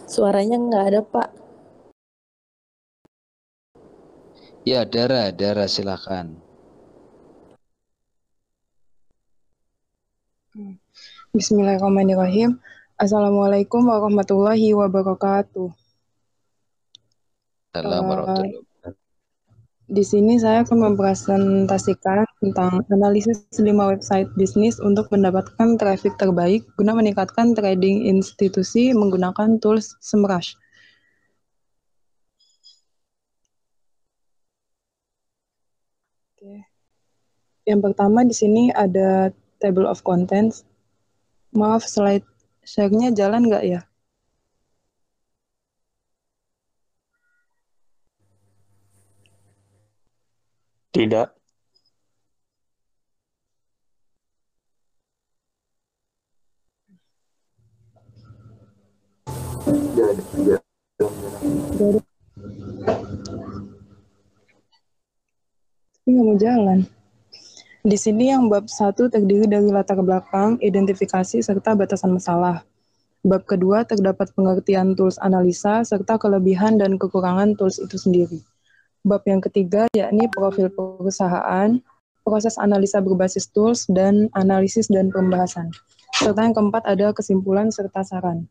Suaranya nggak ada, Pak. Ya, Dara, silakan. Bismillahirrahmanirrahim. Assalamualaikum warahmatullahi wabarakatuh. Salam Eh, warahmatullahi wabarakatuh. di sini saya akan mempresentasikan tentang analisis 5 website bisnis untuk mendapatkan traffic terbaik guna meningkatkan trading institusi menggunakan tools Semrush. Oke. Yang pertama di sini ada table of contents. Maaf, slide share-nya jalan nggak ya? Tidak. Nggak ada. Tapi nggak mau jalan. Di sini yang bab 1 terdiri dari latar belakang, identifikasi, serta batasan masalah. Bab kedua terdapat pengertian tools analisa, serta kelebihan dan kekurangan tools itu sendiri. Bab yang ketiga yakni profil perusahaan, proses analisa berbasis tools, dan analisis dan pembahasan. Serta yang keempat ada kesimpulan serta saran.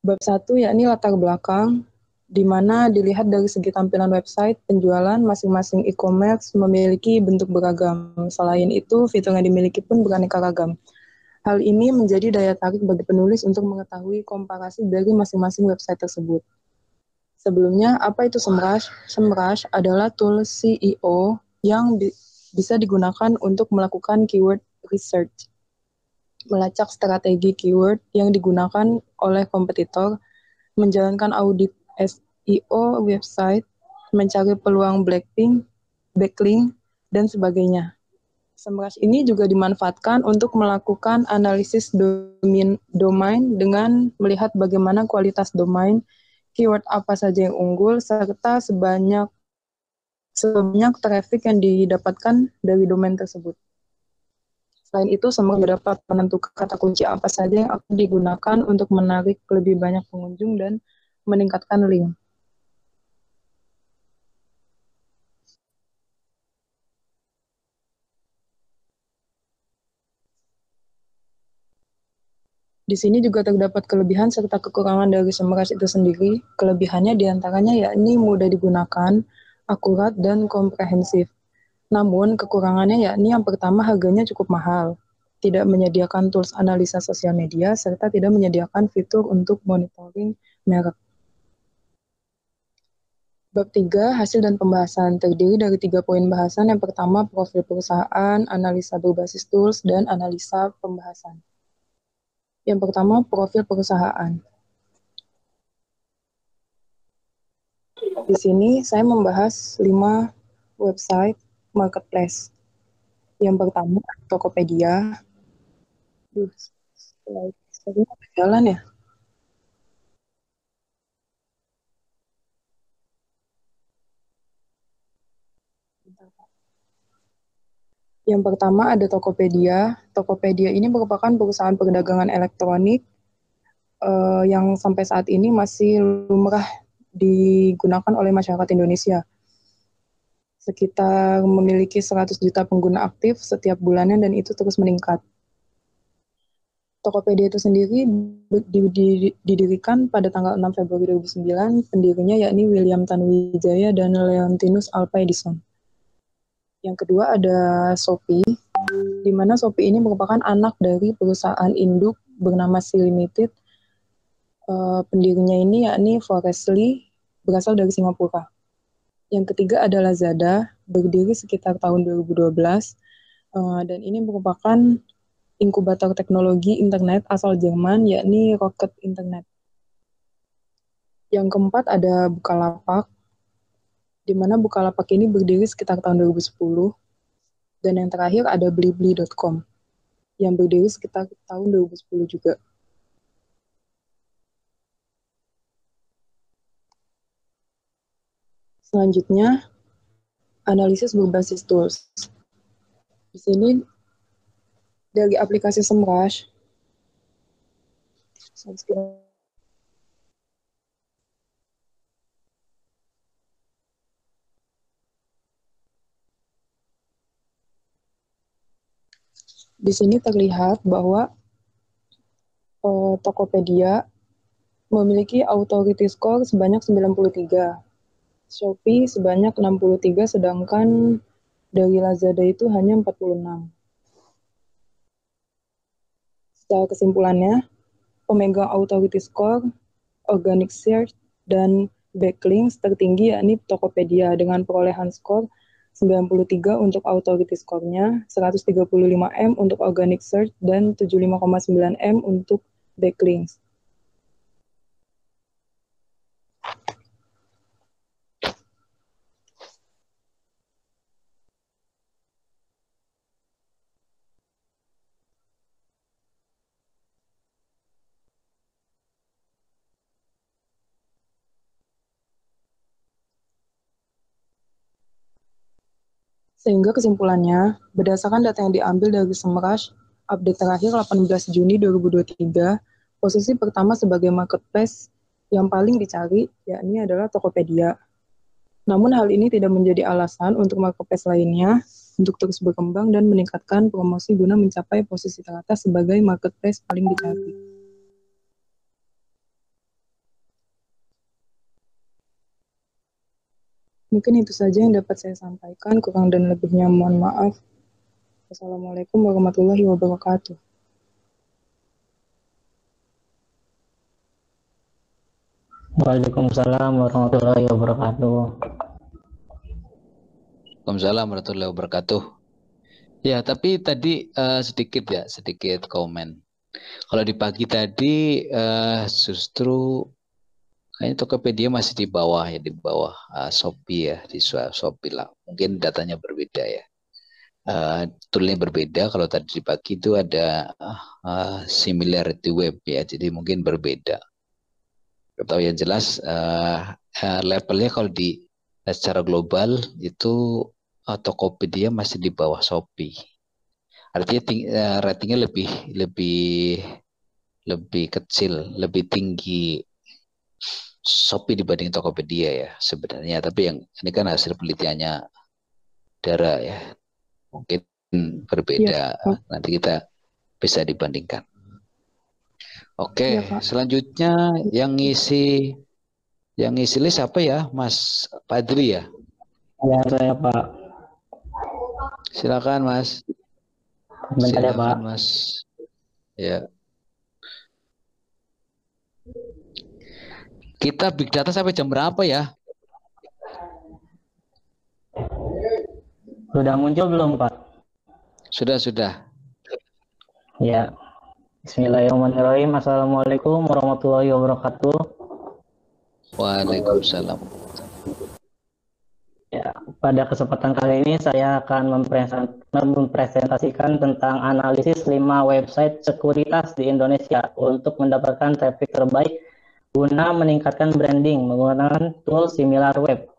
Bab 1 yakni latar belakang, di mana dilihat dari segi tampilan website, penjualan masing-masing e-commerce memiliki bentuk beragam. Selain itu, fitur yang dimiliki pun beraneka ragam. Hal ini menjadi daya tarik bagi penulis untuk mengetahui komparasi dari masing-masing website tersebut. Sebelumnya, apa itu Semrush? Semrush adalah tool SEO yang bisa digunakan untuk melakukan keyword research, melacak strategi keyword yang digunakan oleh kompetitor, menjalankan audit SEO website, mencari peluang backlink, dan sebagainya. Semrush ini juga dimanfaatkan untuk melakukan analisis domain dengan melihat bagaimana kualitas domain, keyword apa saja yang unggul, serta sebanyak traffic yang didapatkan dari domain tersebut. Selain itu, Semrush dapat menentukan kata kunci apa saja yang akan digunakan untuk menarik lebih banyak pengunjung dan meningkatkan link. Di sini juga terdapat kelebihan serta kekurangan dari Semrush itu sendiri. Kelebihannya diantaranya yakni mudah digunakan, akurat, dan komprehensif. Namun kekurangannya yakni yang pertama harganya cukup mahal, tidak menyediakan tools analisa sosial media, serta tidak menyediakan fitur untuk monitoring merek. Bab 3, hasil dan pembahasan, terdiri dari 3 poin bahasan. Yang pertama, profil perusahaan, analisa berbasis tools, dan analisa pembahasan. Yang pertama, profil perusahaan. Di sini saya membahas 5 website marketplace. Yang pertama, Tokopedia. Slide jalan ya? Yang pertama ada Tokopedia. Tokopedia ini merupakan perusahaan perdagangan elektronik yang sampai saat ini masih lumrah digunakan oleh masyarakat Indonesia. Sekitar memiliki 100 juta pengguna aktif setiap bulannya dan itu terus meningkat. Tokopedia itu sendiri didirikan pada tanggal 6 Februari 2009, pendirinya yakni William Tanuwijaya dan Leontinus Alva Edison. Yang kedua ada Shopee, di mana Shopee ini merupakan anak dari perusahaan induk bernama Sea Limited. Pendirinya ini yakni Forrest Li, berasal dari Singapura. Yang ketiga ada Lazada, berdiri sekitar tahun 2012, dan ini merupakan inkubator teknologi internet asal Jerman, yakni Rocket Internet. Yang keempat ada Bukalapak, di mana Bukalapak ini berdiri sekitar tahun 2010. Dan yang terakhir ada Blibli.com, yang berdiri sekitar tahun 2010 juga. Selanjutnya, analisis berbasis tools. Di sini, dari aplikasi Semrush, Di sini terlihat bahwa Tokopedia memiliki authority score sebanyak 93, Shopee sebanyak 63, sedangkan dari Lazada itu hanya 46. Secara kesimpulannya, pemegang authority score, organic search, dan backlinks tertinggi yakni Tokopedia dengan perolehan skor 93 untuk authority score-nya, 135 M untuk organic search, dan 75,9 M untuk backlinks. Sehingga kesimpulannya, berdasarkan data yang diambil dari Semrush, update terakhir 18 Juni 2023, posisi pertama sebagai marketplace yang paling dicari yakni adalah Tokopedia. Namun hal ini tidak menjadi alasan untuk marketplace lainnya untuk terus berkembang dan meningkatkan promosi guna mencapai posisi teratas sebagai marketplace paling dicari. Mungkin itu saja yang dapat saya sampaikan, kurang dan lebihnya mohon maaf. Wassalamualaikum warahmatullahi wabarakatuh. Waalaikumsalam warahmatullahi wabarakatuh. Waalaikumsalam warahmatullahi wabarakatuh. Ya, tapi tadi sedikit komen. Kalau di pagi tadi justru kayaknya Tokopedia masih di bawah Shopee ya, di Shopee lah. Mungkin datanya berbeda ya. Toolnya berbeda. Kalau tadi di pagi itu ada similarity web ya, jadi mungkin berbeda. Atau yang jelas levelnya kalau secara global itu Tokopedia masih di bawah Shopee. Artinya ratingnya lebih kecil, lebih tinggi Shopee dibanding Tokopedia ya sebenarnya. Tapi yang ini kan hasil penelitiannya Dara ya, mungkin berbeda. Ya, nanti kita bisa dibandingkan. Oke, ya, selanjutnya yang ngisi list apa ya, Mas Padri ya? Ya, saya Pak. Silakan Mas. Bentar ya Pak. Mas. Ya. Kita big data sampai jam berapa ya? Sudah muncul belum Pak? Sudah. Ya. Bismillahirrahmanirrahim. Assalamualaikum warahmatullahi wabarakatuh. Waalaikumsalam. Ya, pada kesempatan kali ini saya akan mempresentasikan tentang analisis 5 website sekuritas di Indonesia untuk mendapatkan traffic terbaik guna meningkatkan branding menggunakan tool SimilarWeb.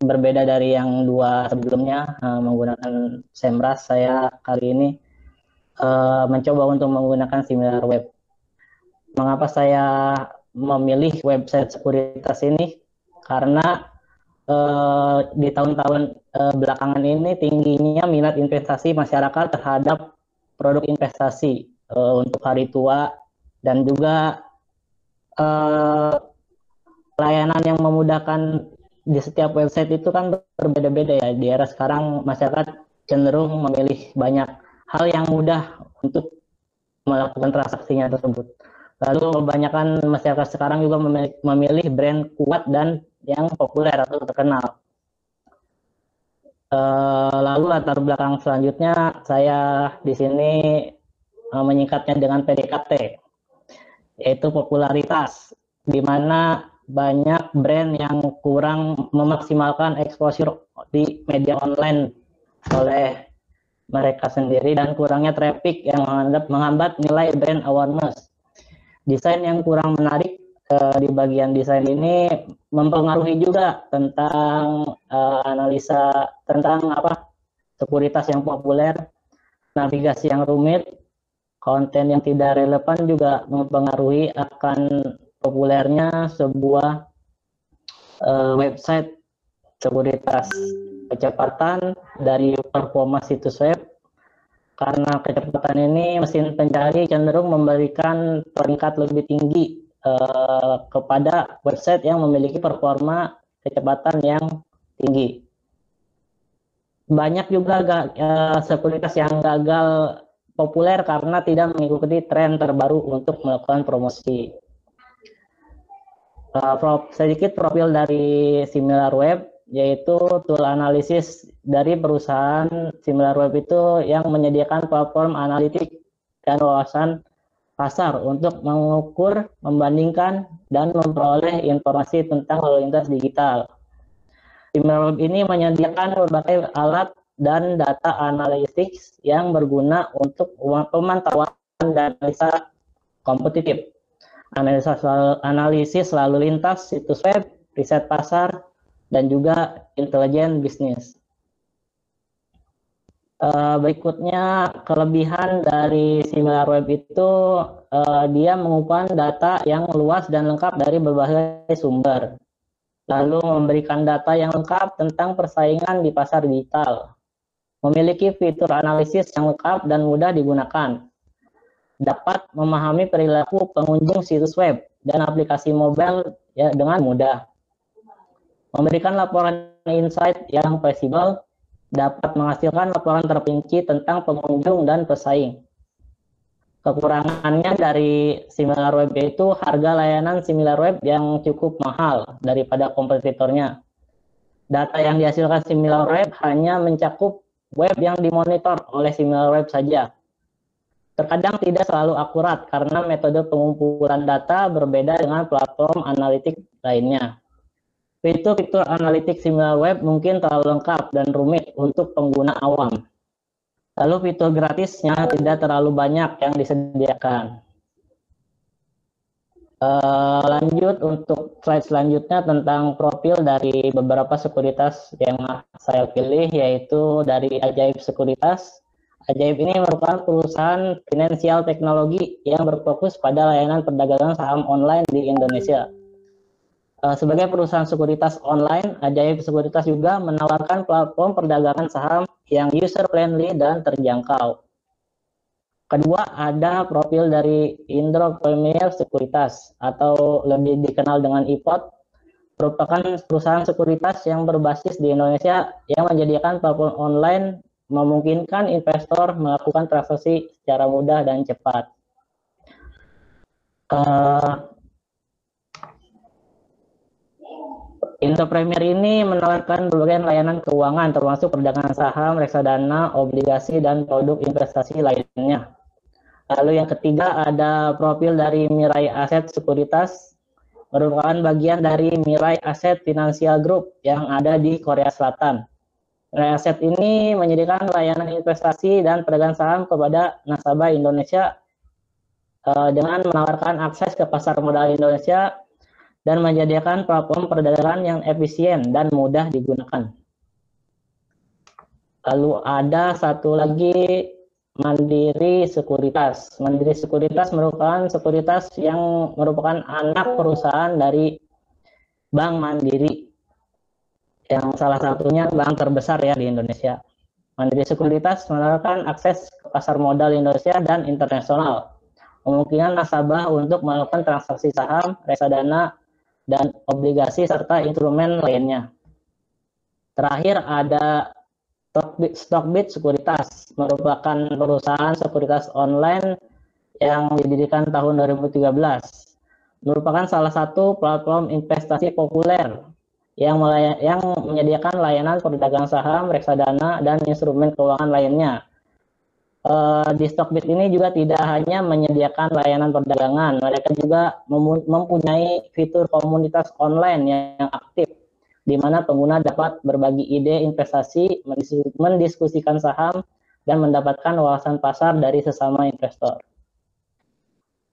Berbeda dari yang 2 sebelumnya menggunakan Semrush, saya kali ini mencoba untuk menggunakan SimilarWeb. Mengapa saya memilih website sekuritas ini? Karena di tahun-tahun belakangan ini tingginya minat investasi masyarakat terhadap produk investasi untuk hari tua, dan juga layanan yang memudahkan di setiap website itu kan berbeda-beda ya. Di era sekarang masyarakat cenderung memilih banyak hal yang mudah untuk melakukan transaksinya tersebut. Lalu kebanyakan masyarakat sekarang juga memilih brand kuat dan yang populer atau terkenal. Lalu latar belakang selanjutnya saya di sini menyingkatnya dengan PDKT, yaitu popularitas, di mana banyak brand yang kurang memaksimalkan exposure di media online oleh mereka sendiri dan kurangnya traffic yang menghambat nilai brand awareness. Desain yang kurang menarik di bagian desain ini mempengaruhi juga tentang analisa tentang sekuritas yang populer, navigasi yang rumit, Konten yang tidak relevan juga mempengaruhi akan populernya sebuah website sekuritas. Kecepatan dari performa situs web. Karena kecepatan ini, mesin pencari cenderung memberikan peringkat lebih tinggi kepada website yang memiliki performa kecepatan yang tinggi. Banyak juga sekuritas yang gagal populer karena tidak mengikuti tren terbaru untuk melakukan promosi. Sedikit profil dari SimilarWeb, yaitu tool analisis dari perusahaan SimilarWeb itu yang menyediakan platform analitik dan wawasan pasar untuk mengukur, membandingkan, dan memperoleh informasi tentang lalu lintas digital. SimilarWeb ini menyediakan berbagai alat dan data analitik yang berguna untuk pemantauan dan analisa kompetitif, analisis lalu lintas situs web, riset pasar, dan juga intelijen bisnis. Berikutnya, kelebihan dari SimilarWeb itu dia mengumpulkan data yang luas dan lengkap dari berbagai sumber, lalu memberikan data yang lengkap tentang persaingan di pasar digital, memiliki fitur analisis yang lengkap dan mudah digunakan, dapat memahami perilaku pengunjung situs web dan aplikasi mobile ya, dengan mudah, memberikan laporan insight yang fleksibel, dapat menghasilkan laporan terperinci tentang pengunjung dan pesaing. Kekurangannya dari SimilarWeb itu harga layanan SimilarWeb yang cukup mahal daripada kompetitornya. Data yang dihasilkan SimilarWeb hanya mencakup web yang dimonitor oleh SimilarWeb saja. Terkadang tidak selalu akurat karena metode pengumpulan data berbeda dengan platform analitik lainnya. Fitur-fitur analitik SimilarWeb mungkin terlalu lengkap dan rumit untuk pengguna awam. Lalu fitur gratisnya tidak terlalu banyak yang disediakan. Lanjut untuk slide selanjutnya tentang profil dari beberapa sekuritas yang saya pilih, yaitu dari Ajaib Sekuritas. Ajaib ini merupakan perusahaan finansial teknologi yang berfokus pada layanan perdagangan saham online di Indonesia. Sebagai perusahaan sekuritas online, Ajaib Sekuritas juga menawarkan platform perdagangan saham yang user-friendly dan terjangkau. Kedua, ada profil dari Indro Premier Sekuritas atau lebih dikenal dengan IPOT, merupakan perusahaan sekuritas yang berbasis di Indonesia yang menyediakan platform online memungkinkan investor melakukan transaksi secara mudah dan cepat. Indro Premier ini menawarkan berbagai layanan keuangan termasuk perdagangan saham, reksadana, obligasi, dan produk investasi lainnya. Lalu yang ketiga ada profil dari Mirai Asset Sekuritas, merupakan bagian dari Mirai Asset Financial Group yang ada di Korea Selatan. Mirai Asset ini menyediakan layanan investasi dan perdagangan saham kepada nasabah Indonesia dengan menawarkan akses ke pasar modal Indonesia dan menyediakan platform perdagangan yang efisien dan mudah digunakan. Lalu ada satu lagi, Mandiri Sekuritas. Mandiri Sekuritas merupakan sekuritas yang merupakan anak perusahaan dari Bank Mandiri, yang salah satunya bank terbesar ya di Indonesia. Mandiri Sekuritas menawarkan akses ke pasar modal Indonesia dan internasional, memungkinkan nasabah untuk melakukan transaksi saham, reksadana, dan obligasi serta instrumen lainnya. Terakhir ada Stockbit Sekuritas, merupakan perusahaan sekuritas online yang didirikan tahun 2013. Merupakan salah satu platform investasi populer yang menyediakan layanan perdagangan saham, reksadana, dan instrumen keuangan lainnya. Di Stockbit ini juga tidak hanya menyediakan layanan perdagangan, mereka juga mempunyai fitur komunitas online yang aktif, di mana pengguna dapat berbagi ide investasi, mendiskusikan saham, dan mendapatkan wawasan pasar dari sesama investor.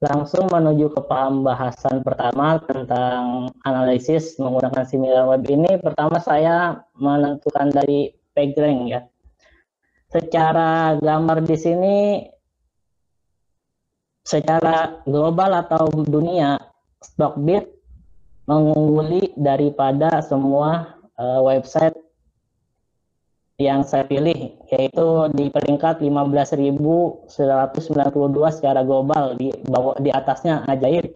Langsung menuju ke pembahasan pertama tentang analisis menggunakan SimilarWeb ini. Pertama saya menentukan dari PageRank ya. Secara gambar di sini secara global atau dunia, Stockbit mengungguli daripada semua website yang saya pilih, yaitu di peringkat 15.192 secara global, di atasnya Ajaib.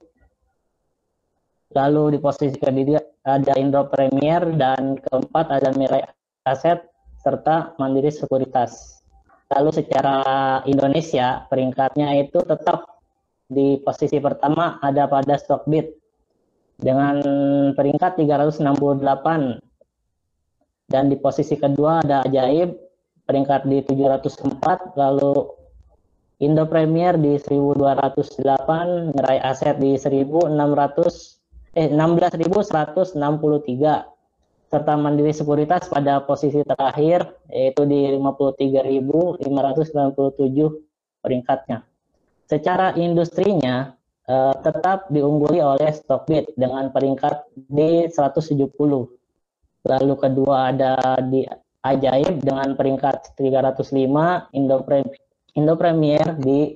Lalu di posisi kedua ada Indo Premier, dan keempat ada Mirai Aset serta Mandiri Sekuritas. Lalu secara Indonesia peringkatnya itu tetap di posisi pertama ada pada Stockbit dengan peringkat 368, dan di posisi kedua ada Ajaib peringkat di 704, lalu Indo Premier di 1208, Mirai Aset di 16.163, serta Mandiri Sekuritas pada posisi terakhir yaitu di 53.597 peringkatnya. Secara industrinya tetap diungguli oleh Stockbit dengan peringkat di 170. Lalu kedua ada di Ajaib dengan peringkat 305, Indo Premier di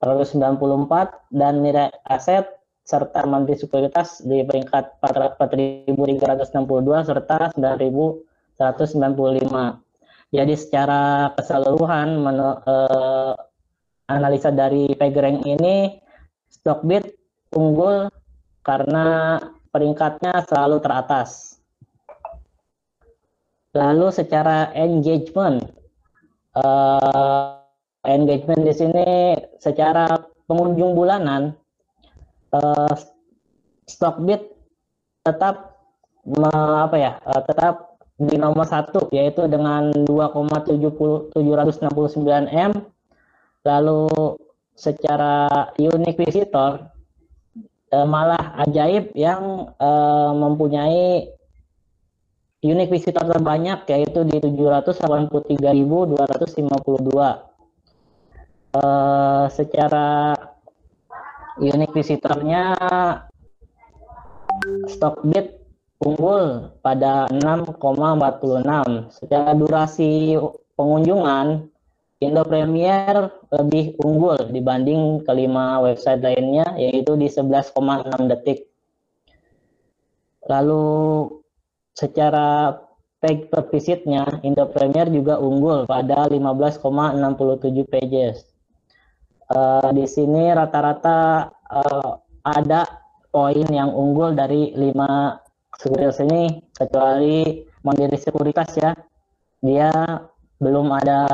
194, dan Mirai Aset serta Mandiri Sekuritas di peringkat 4.362 serta 9.195. Jadi secara keseluruhan analisa dari PageRank ini, Stockbit unggul karena peringkatnya selalu teratas. Lalu secara engagement di sini secara pengunjung bulanan, Stockbit tetap tetap di nomor 1 yaitu dengan 2,769 M. Lalu secara unique visitor malah Ajaib yang mempunyai unique visitor terbanyak yaitu di 783.252. Secara unique visitornya Stockbit unggul pada 6,46. Secara durasi pengunjungan, Indo Premier lebih unggul dibanding kelima website lainnya yaitu di 11,6 detik. Lalu secara page per visitnya, Indo Premier juga unggul pada 15,67 pages. Di sini rata-rata ada poin yang unggul dari 5 sekuritas ini, kecuali Mandiri Sekuritas ya. Dia belum ada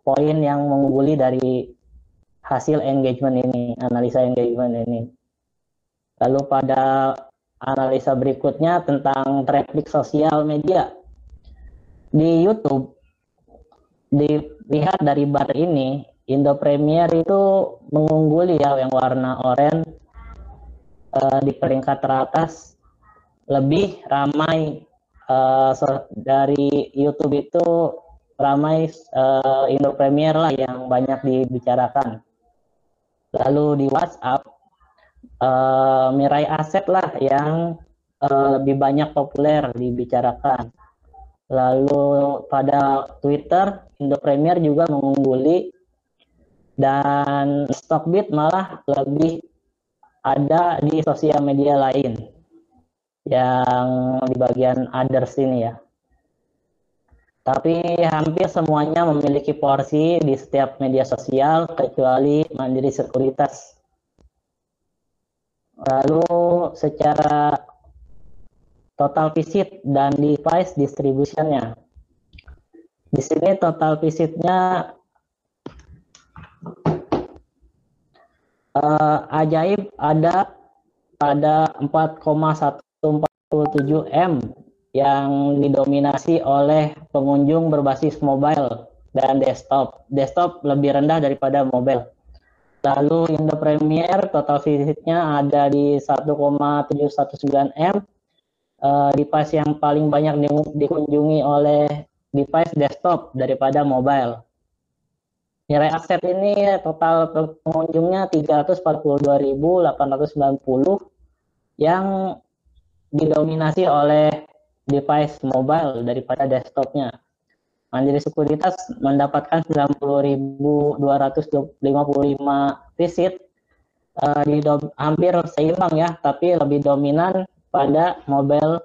poin yang mengungguli dari hasil engagement ini, analisa engagement ini. Lalu pada analisa berikutnya tentang traffic sosial media. Di YouTube, dilihat dari bar ini, Indo Premier itu mengungguli ya, yang warna oranye di peringkat teratas, lebih ramai dari YouTube itu ramai Indo Premier lah yang banyak dibicarakan. Lalu di WhatsApp, Mirai Aset lah yang lebih banyak populer dibicarakan. Lalu pada Twitter, Indo Premier juga mengungguli, dan Stockbit malah lebih ada di sosial media lain yang di bagian others ini ya. Tapi hampir semuanya memiliki porsi di setiap media sosial kecuali Mandiri Sekuritas. Lalu secara total visit dan device distributionnya, di sini total visitnya Ajaib ada pada 4,147 M yang didominasi oleh pengunjung berbasis mobile dan desktop. Desktop lebih rendah daripada mobile. Lalu Indo Premier total visitnya ada di 1,719 M. Device yang paling banyak dikunjungi oleh device desktop daripada mobile. Mirai Aset ini total pengunjungnya 342.890 yang didominasi oleh device mobile daripada desktopnya. Mandiri Sekuritas mendapatkan 90.255 visit hampir seimbang ya, tapi lebih dominan pada mobile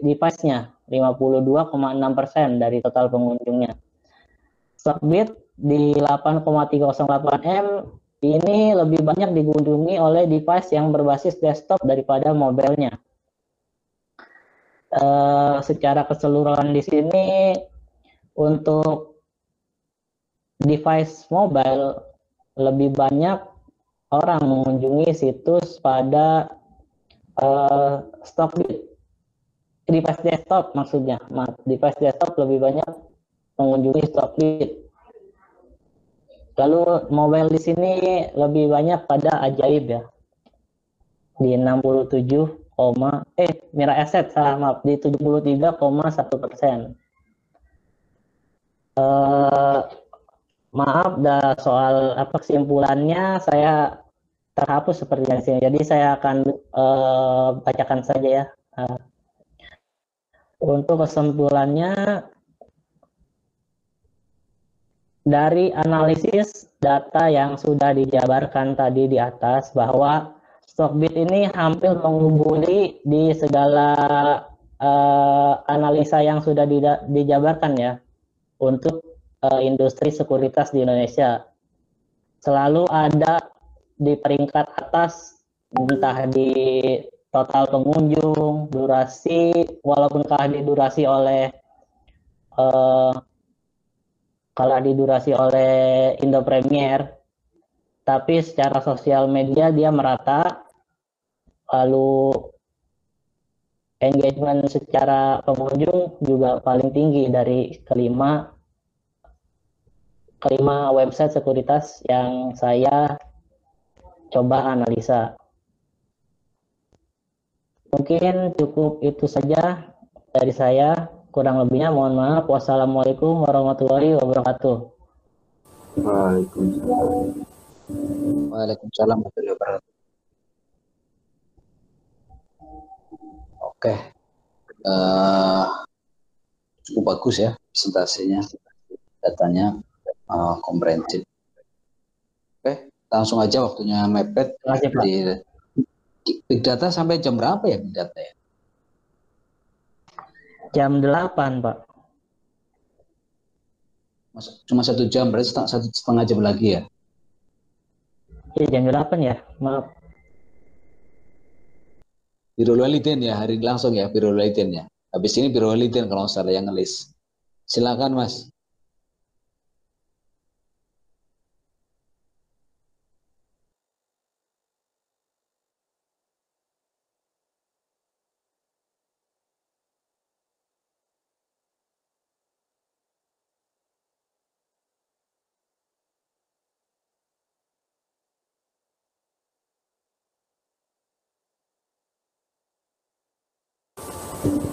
device-nya, 52,6% dari total pengunjungnya. Stockbit di 8,308 M ini lebih banyak dikunjungi oleh device yang berbasis desktop daripada mobilenya. Secara keseluruhan di sini untuk device mobile lebih banyak orang mengunjungi situs pada Stockbit. Device desktop maksudnya, device desktop lebih banyak mengunjungi Stockbit. Lalu mobile di sini lebih banyak pada Ajaib ya, di 67, Mira Asset maaf di 73,1%. Maaf, soal apa kesimpulannya saya terhapus seperti di sini. Jadi saya akan bacakan saja ya. Untuk kesimpulannya, dari analisis data yang sudah dijabarkan tadi di atas bahwa Stockbit ini hampir mengungguli di segala analisa yang sudah dijabarkan ya untuk industri sekuritas di Indonesia. Selalu ada di peringkat atas, entah di total pengunjung, durasi, walaupun kalah didurasi oleh Indo Premier, tapi secara sosial media dia merata, lalu engagement secara pengunjung juga paling tinggi dari kelima website sekuritas yang saya coba analisa. Mungkin cukup itu saja dari saya. Kurang lebihnya mohon maaf. Wassalamualaikum warahmatullahi wabarakatuh. Waalaikumsalam. Waalaikumsalam warahmatullahi wabarakatuh. Oke, cukup bagus ya presentasinya, datanya komprehensif. Oke, langsung aja, waktunya mepet. Terima kasih, Pak. Di Big Data sampai jam berapa ya Big Data ya? Jam 8, Pak. Cuma 1 jam, berarti setengah jam lagi ya? Iya, jam 8 ya, maaf. Biro Waliden ya, hari langsung ya, Biro Waliden ya. Habis ini Biro Waliden kalau saya yang ngelis. Silakan Mas.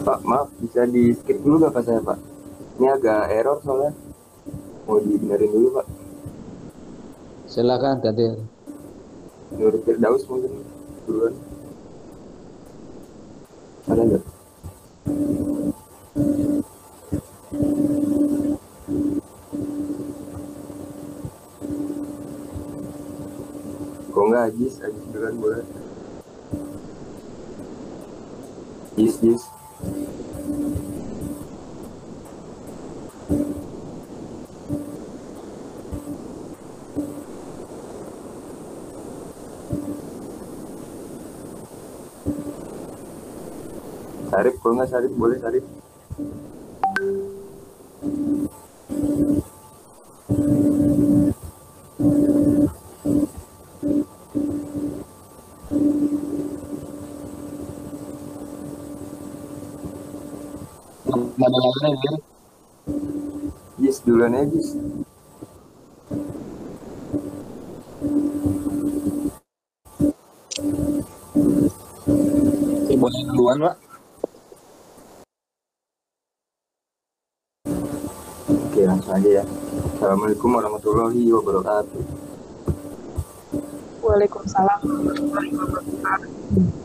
Pak, maaf, bisa di skip dulu nggak Pak saya, Pak? Ini agak error soalnya. Mau dibenerin dulu, Pak. Silakan ganti. Nur Firdaus mungkin duluan. Ada nggak? Kok nggak Ajis duluan boleh. Jis. Sarip, kalau nggak Sarip boleh Sarip. Mana lagi ya? Jis duluan aja Jis. Boleh duluan Pak. Oke, langsung aja ya. Assalamualaikum warahmatullahi wabarakatuh. Waalaikumsalam.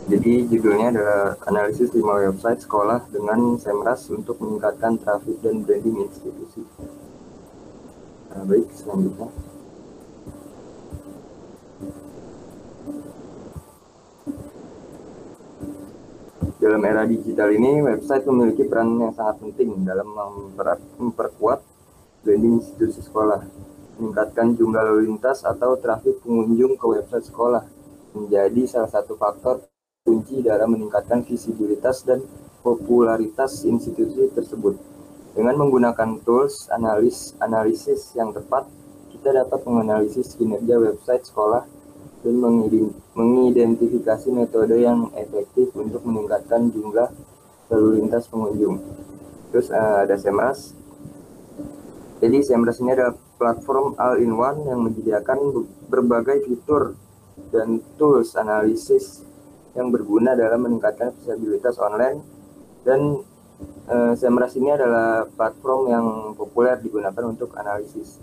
Jadi judulnya adalah analisis 5 website sekolah dengan Semrush untuk meningkatkan traffic dan branding institusi. Baik, selanjutnya. Dalam era digital ini, website memiliki peran yang sangat penting dalam memperkuat branding institusi sekolah, meningkatkan jumlah lalu lintas atau trafik pengunjung ke website sekolah, menjadi salah satu faktor kunci dalam meningkatkan visibilitas dan popularitas institusi tersebut. Dengan menggunakan tools analisis yang tepat, kita dapat menganalisis kinerja website sekolah dan mengidentifikasi metode yang efektif untuk meningkatkan jumlah lalu lintas pengunjung. Terus ada SEMrush. Jadi SEMrush ini adalah platform all-in-one yang menyediakan berbagai fitur dan tools analisis yang berguna dalam meningkatkan visibilitas online, dan SEMrush ini adalah platform yang populer digunakan untuk analisis.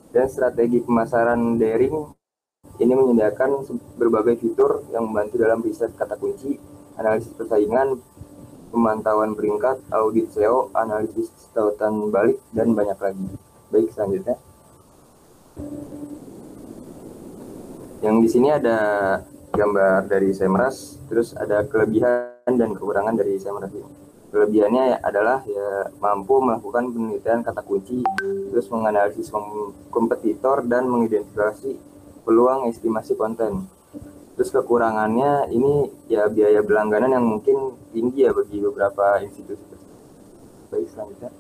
Dan strategi pemasaran daring ini menyediakan berbagai fitur yang membantu dalam riset kata kunci, analisis persaingan, pemantauan peringkat, audit SEO, analisis tautan balik, dan banyak lagi. Baik, selanjutnya. Yang di sini ada gambar dari SEMrush, terus ada kelebihan dan kekurangan dari SEMrush ini. Kelebihannya adalah ya mampu melakukan penelitian kata kunci, terus menganalisis kompetitor dan mengidentifikasi peluang estimasi konten. Terus kekurangannya ini ya biaya berlangganan yang mungkin tinggi ya bagi beberapa institusi. Baik, selanjutnya.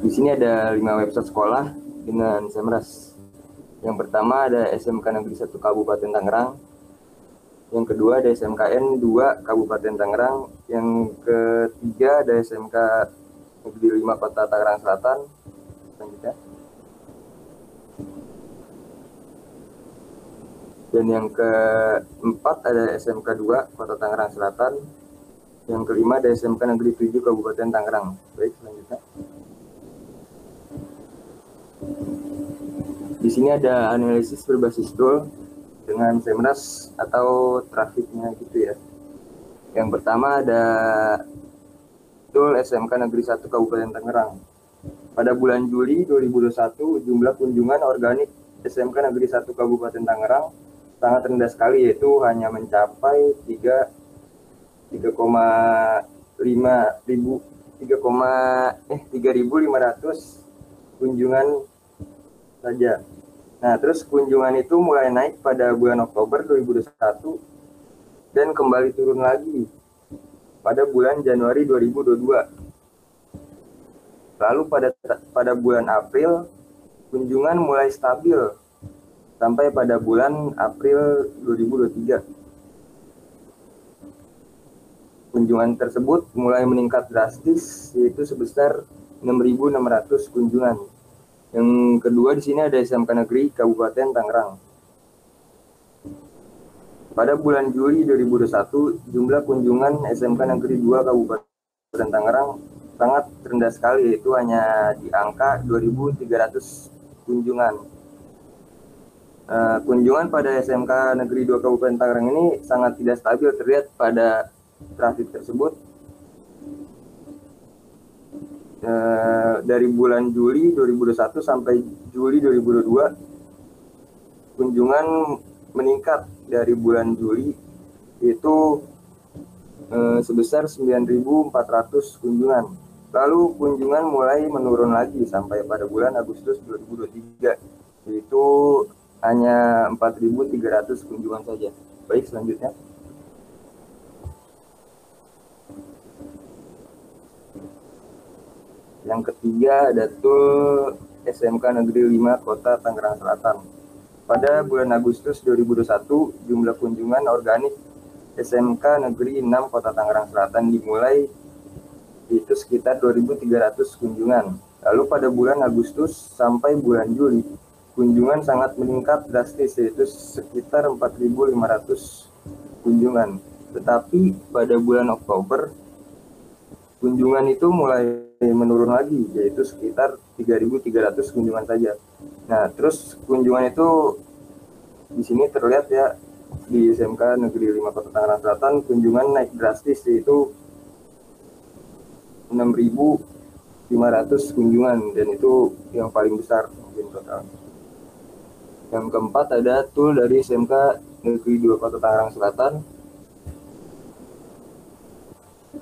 Di sini ada 5 website sekolah dengan SEMrush. Yang pertama ada SMK Negeri 1 Kabupaten Tangerang. Yang kedua ada SMKN 2 Kabupaten Tangerang. Yang ketiga ada SMK Negeri 5 Kota Tangerang Selatan. Selanjutnya. Dan yang keempat ada SMK 2 Kota Tangerang Selatan. Yang kelima ada SMK Negeri 7 Kabupaten Tangerang. Baik, selanjutnya. Di sini ada analisis berbasis tool dengan SEMrush atau trafiknya gitu ya. Yang pertama ada tool SMK Negeri 1 Kabupaten Tangerang. Pada bulan Juli 2021, jumlah kunjungan organik SMK Negeri 1 Kabupaten Tangerang sangat rendah sekali, yaitu hanya mencapai 3.500 kunjungan saja. Nah, terus kunjungan itu mulai naik pada bulan Oktober 2021 dan kembali turun lagi pada bulan Januari 2022. Lalu pada bulan April kunjungan mulai stabil sampai pada bulan April 2023. Kunjungan tersebut mulai meningkat drastis, yaitu sebesar 6.600 kunjungan. Yang kedua di sini ada SMK Negeri Kabupaten Tangerang. Pada bulan Juli 2021, jumlah kunjungan SMK Negeri 2 Kabupaten Tangerang sangat rendah sekali, yaitu hanya di angka 2.300 kunjungan. Kunjungan pada SMK Negeri 2 Kabupaten Tangerang ini sangat tidak stabil, terlihat pada trafik tersebut. Dari bulan Juli 2021 sampai Juli 2022, kunjungan meningkat dari bulan Juli itu sebesar 9.400 kunjungan. Lalu kunjungan mulai menurun lagi sampai pada bulan Agustus 2023, yaitu hanya 4.300 kunjungan saja. Baik, selanjutnya. Yang ketiga ada tool SMK Negeri 5 Kota Tangerang Selatan. Pada bulan Agustus 2021, jumlah kunjungan organik SMK Negeri 6 Kota Tangerang Selatan dimulai itu sekitar 2.300 kunjungan. Lalu pada bulan Agustus sampai bulan Juli, kunjungan sangat meningkat drastis, yaitu sekitar 4.500 kunjungan. Tetapi pada bulan Oktober, kunjungan itu mulai menurun lagi, yaitu sekitar 3.300 kunjungan saja. Nah, terus kunjungan itu di sini terlihat ya, di SMK Negeri 5 Kota Tangerang Selatan kunjungan naik drastis, yaitu 6.500 kunjungan, dan itu yang paling besar mungkin total. Yang keempat ada tool dari SMK Negeri 2 Kota Tangerang Selatan.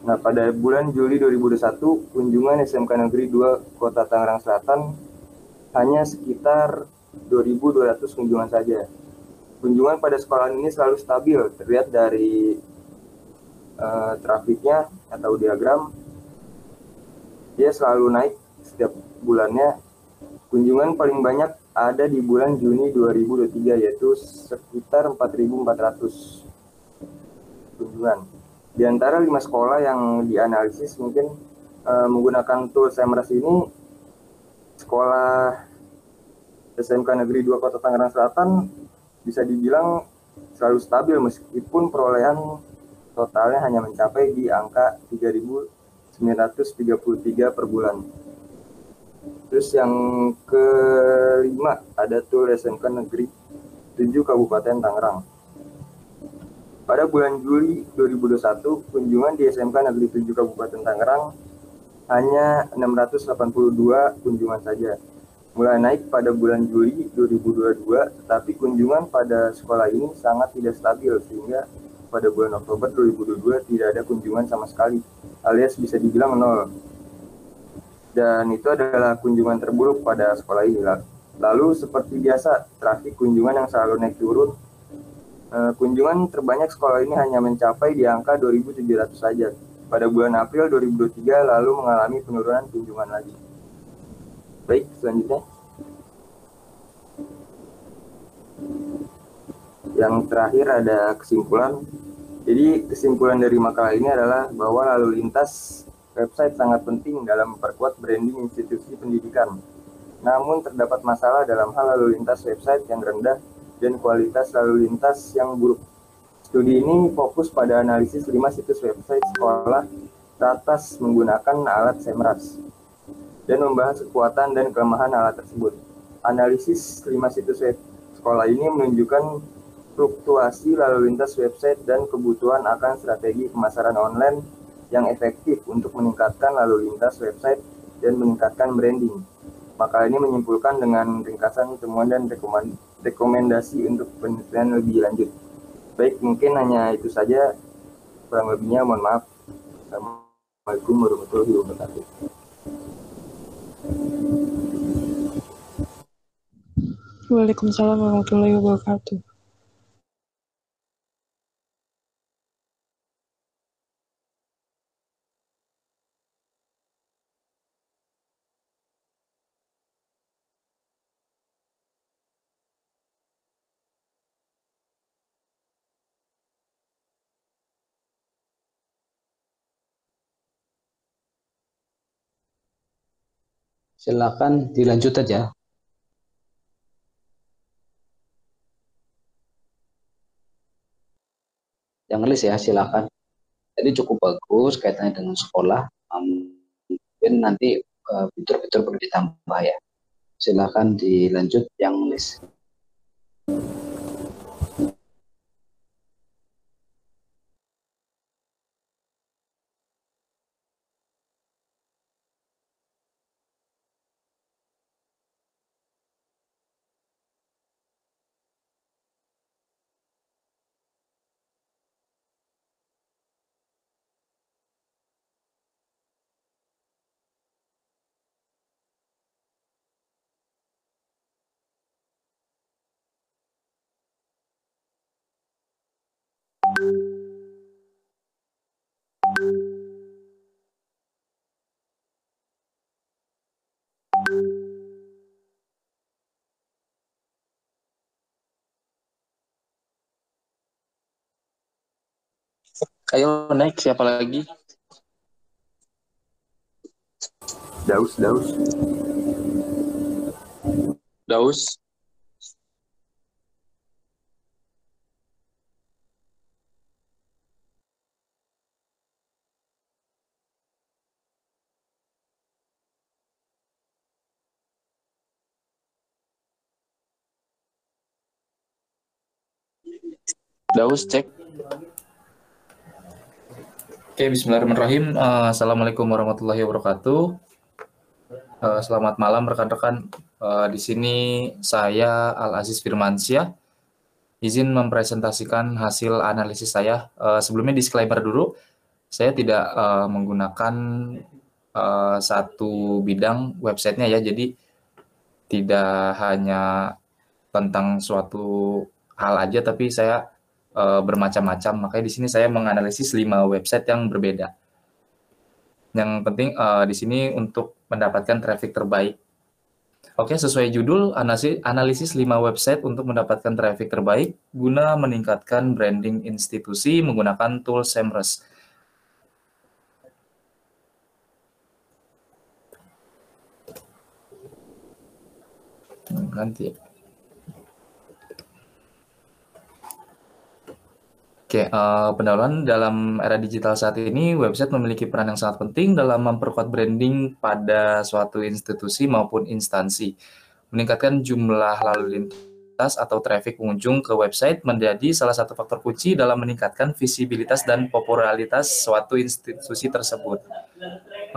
Nah, pada bulan Juli 2021, kunjungan SMK Negeri 2 Kota Tangerang Selatan hanya sekitar 2.200 kunjungan saja. Kunjungan pada sekolah ini selalu stabil, terlihat dari trafiknya atau diagram. Dia selalu naik setiap bulannya. Kunjungan paling banyak ada di bulan Juni 2023, yaitu sekitar 4.400 kunjungan. Di antara 5 sekolah yang dianalisis mungkin menggunakan tool Semrush ini, sekolah SMK Negeri 2 Kota Tangerang Selatan bisa dibilang selalu stabil meskipun perolehan totalnya hanya mencapai di angka 3.933 per bulan. Terus yang kelima ada tool SMK Negeri 7 Kabupaten Tangerang. Pada bulan Juli 2021, kunjungan di SMK Negeri 7 Kabupaten Tangerang hanya 682 kunjungan saja. Mulai naik pada bulan Juli 2022, tetapi kunjungan pada sekolah ini sangat tidak stabil sehingga pada bulan Oktober 2022 tidak ada kunjungan sama sekali, alias bisa dibilang nol. Dan itu adalah kunjungan terburuk pada sekolah ini. Lalu seperti biasa, trafik kunjungan yang selalu naik turun. Kunjungan terbanyak sekolah ini hanya mencapai di angka 2.700 saja. Pada bulan April 2023 lalu mengalami penurunan kunjungan lagi. Baik, selanjutnya. Yang terakhir ada kesimpulan. Jadi kesimpulan dari makalah ini adalah bahwa lalu lintas website sangat penting dalam memperkuat branding institusi pendidikan. Namun terdapat masalah dalam hal lalu lintas website yang rendah dan kualitas lalu lintas yang buruk. Studi ini fokus pada analisis 5 situs website sekolah teratas menggunakan alat Semrush dan membahas kekuatan dan kelemahan alat tersebut. Analisis 5 situs web sekolah ini menunjukkan fluktuasi lalu lintas website dan kebutuhan akan strategi pemasaran online yang efektif untuk meningkatkan lalu lintas website dan meningkatkan branding. Makalah ini menyimpulkan dengan ringkasan temuan dan rekomendasi untuk penelitian lebih lanjut. Baik, mungkin hanya itu saja. Kurang lebihnya mohon maaf. Assalamualaikum warahmatullahi wabarakatuh. Waalaikumsalam warahmatullahi wabarakatuh. Silakan dilanjut aja. Jangan list ya, silakan. Jadi cukup bagus kaitannya dengan sekolah. Mungkin nanti fitur-fitur perlu ditambah ya. Silakan dilanjut yang list. Ayo naik, siapa lagi? Daus. Daus. Daus, cek. Oke, bismillahirrahmanirrahim. Assalamualaikum warahmatullahi wabarakatuh. Selamat malam rekan-rekan. Di sini saya Al Aziz Firmansyah izin mempresentasikan hasil analisis saya. Sebelumnya disclaimer dulu, saya tidak menggunakan satu bidang websitenya ya, jadi tidak hanya tentang suatu hal aja, tapi saya bermacam-macam. Makanya di sini saya menganalisis 5 website yang berbeda. Yang penting di sini untuk mendapatkan traffic terbaik. Oke, sesuai judul, analisis 5 website untuk mendapatkan traffic terbaik guna meningkatkan branding institusi menggunakan tools SEMrush. Ganti. Oke, pendahuluan dalam era digital saat ini, website memiliki peran yang sangat penting dalam memperkuat branding pada suatu institusi maupun instansi. Meningkatkan jumlah lalu lintas atau traffic pengunjung ke website menjadi salah satu faktor kunci dalam meningkatkan visibilitas dan popularitas suatu institusi tersebut.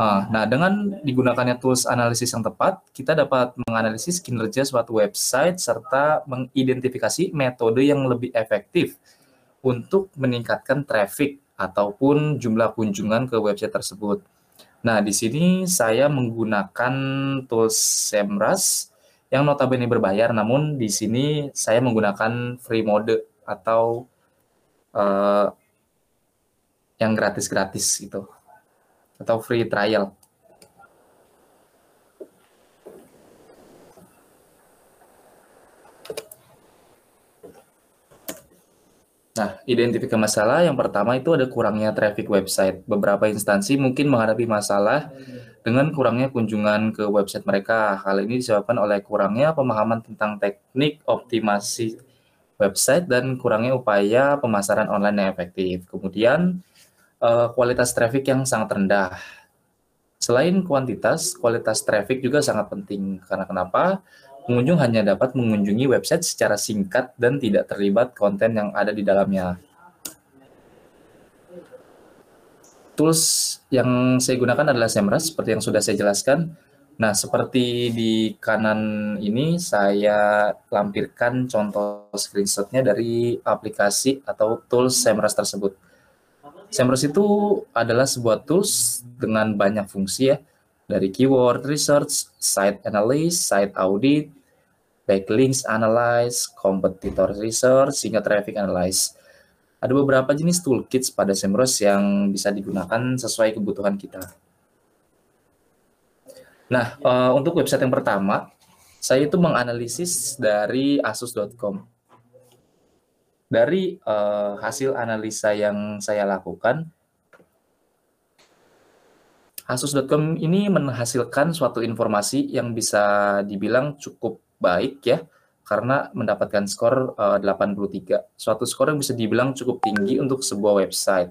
Nah, dengan digunakannya tools analisis yang tepat, kita dapat menganalisis kinerja suatu website serta mengidentifikasi metode yang lebih efektif untuk meningkatkan traffic ataupun jumlah kunjungan ke website tersebut. Nah, di sini saya menggunakan tools SEMrush yang notabene berbayar, namun di sini saya menggunakan free mode atau yang gratis-gratis gitu, atau free trial. Nah, identifikasi masalah yang pertama itu ada kurangnya traffic website. Beberapa instansi mungkin menghadapi masalah dengan kurangnya kunjungan ke website mereka. Hal ini disebabkan oleh kurangnya pemahaman tentang teknik optimasi website dan kurangnya upaya pemasaran online yang efektif. Kemudian, kualitas traffic yang sangat rendah. Selain kuantitas, kualitas traffic juga sangat penting. Karena kenapa? Pengunjung hanya dapat mengunjungi website secara singkat dan tidak terlibat konten yang ada di dalamnya. Tools yang saya gunakan adalah SEMrush, seperti yang sudah saya jelaskan. Nah, seperti di kanan ini, saya lampirkan contoh screenshotnya dari aplikasi atau tools SEMrush tersebut. SEMrush itu adalah sebuah tools dengan banyak fungsi ya, dari keyword research, site analysis, site audit, backlinks analyze, competitor research, hingga traffic analyze. Ada beberapa jenis toolkits pada SEMrush yang bisa digunakan sesuai kebutuhan kita. Nah, untuk website yang pertama, saya itu menganalisis dari asus.com. Dari hasil analisa yang saya lakukan, asus.com ini menghasilkan suatu informasi yang bisa dibilang cukup baik ya, karena mendapatkan skor 83. Suatu skor yang bisa dibilang cukup tinggi untuk sebuah website.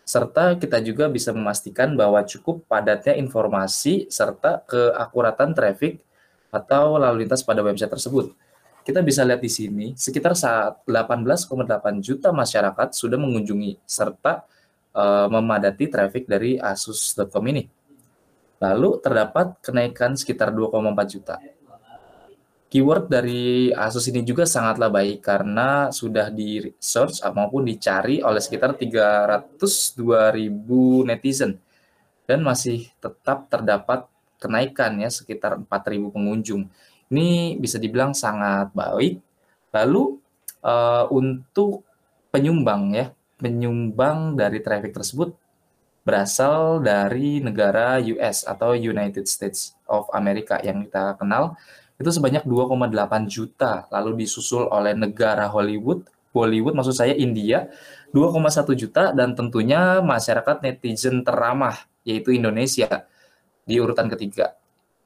Serta kita juga bisa memastikan bahwa cukup padatnya informasi serta keakuratan traffic atau lalu lintas pada website tersebut. Kita bisa lihat di sini, sekitar 18,8 juta masyarakat sudah mengunjungi serta memadati traffic dari asus.com ini. Lalu terdapat kenaikan sekitar 2,4 juta. Keyword dari Asus ini juga sangatlah baik karena sudah di search maupun dicari oleh sekitar 302.000 netizen dan masih tetap terdapat kenaikan ya sekitar 4.000 pengunjung. Ini bisa dibilang sangat baik. Lalu untuk penyumbang dari traffic tersebut berasal dari negara US atau United States of America yang kita kenal. Itu sebanyak 2,8 juta, lalu disusul oleh negara Bollywood maksud saya India, 2,1 juta, dan tentunya masyarakat netizen teramah, yaitu Indonesia, di urutan ketiga.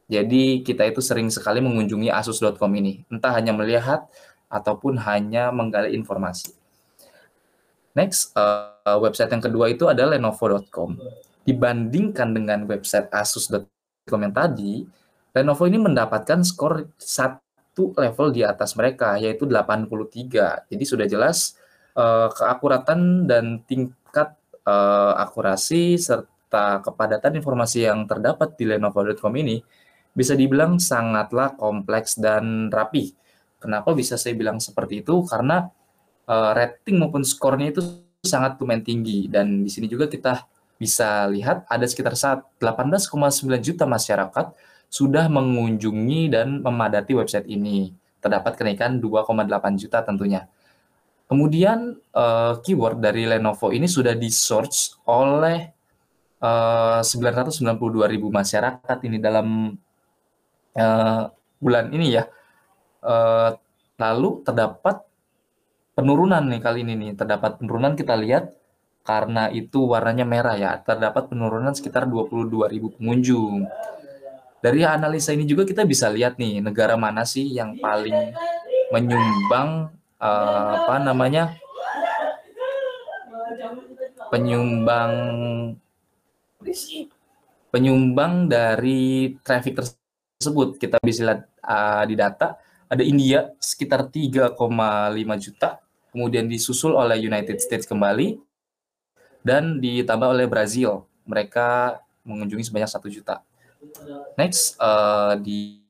Jadi kita itu sering sekali mengunjungi asus.com ini, entah hanya melihat ataupun hanya menggali informasi. Next, website yang kedua itu adalah lenovo.com. Dibandingkan dengan website asus.com yang tadi, Lenovo ini mendapatkan skor satu level di atas mereka, yaitu 83. Jadi sudah jelas keakuratan dan tingkat akurasi serta kepadatan informasi yang terdapat di lenovo.com ini bisa dibilang sangatlah kompleks dan rapi. Kenapa bisa saya bilang seperti itu? Karena rating maupun skornya itu sangat lumayan tinggi. Dan di sini juga kita bisa lihat ada sekitar 18,9 juta masyarakat sudah mengunjungi dan memadati website ini. Terdapat kenaikan 2,8 juta tentunya. Kemudian keyword dari Lenovo ini sudah di-search oleh 992.000 masyarakat ini dalam bulan ini ya. Lalu terdapat penurunan nih kali ini nih. Terdapat penurunan kita lihat karena itu warnanya merah ya. Terdapat penurunan sekitar 22.000 pengunjung. Dari analisa ini juga kita bisa lihat nih negara mana sih yang paling menyumbang penyumbang dari traffic tersebut. Kita bisa lihat di data ada India sekitar 3,5 juta, kemudian disusul oleh United States kembali, dan ditambah oleh Brazil. Mereka mengunjungi sebanyak 1 juta. Next, di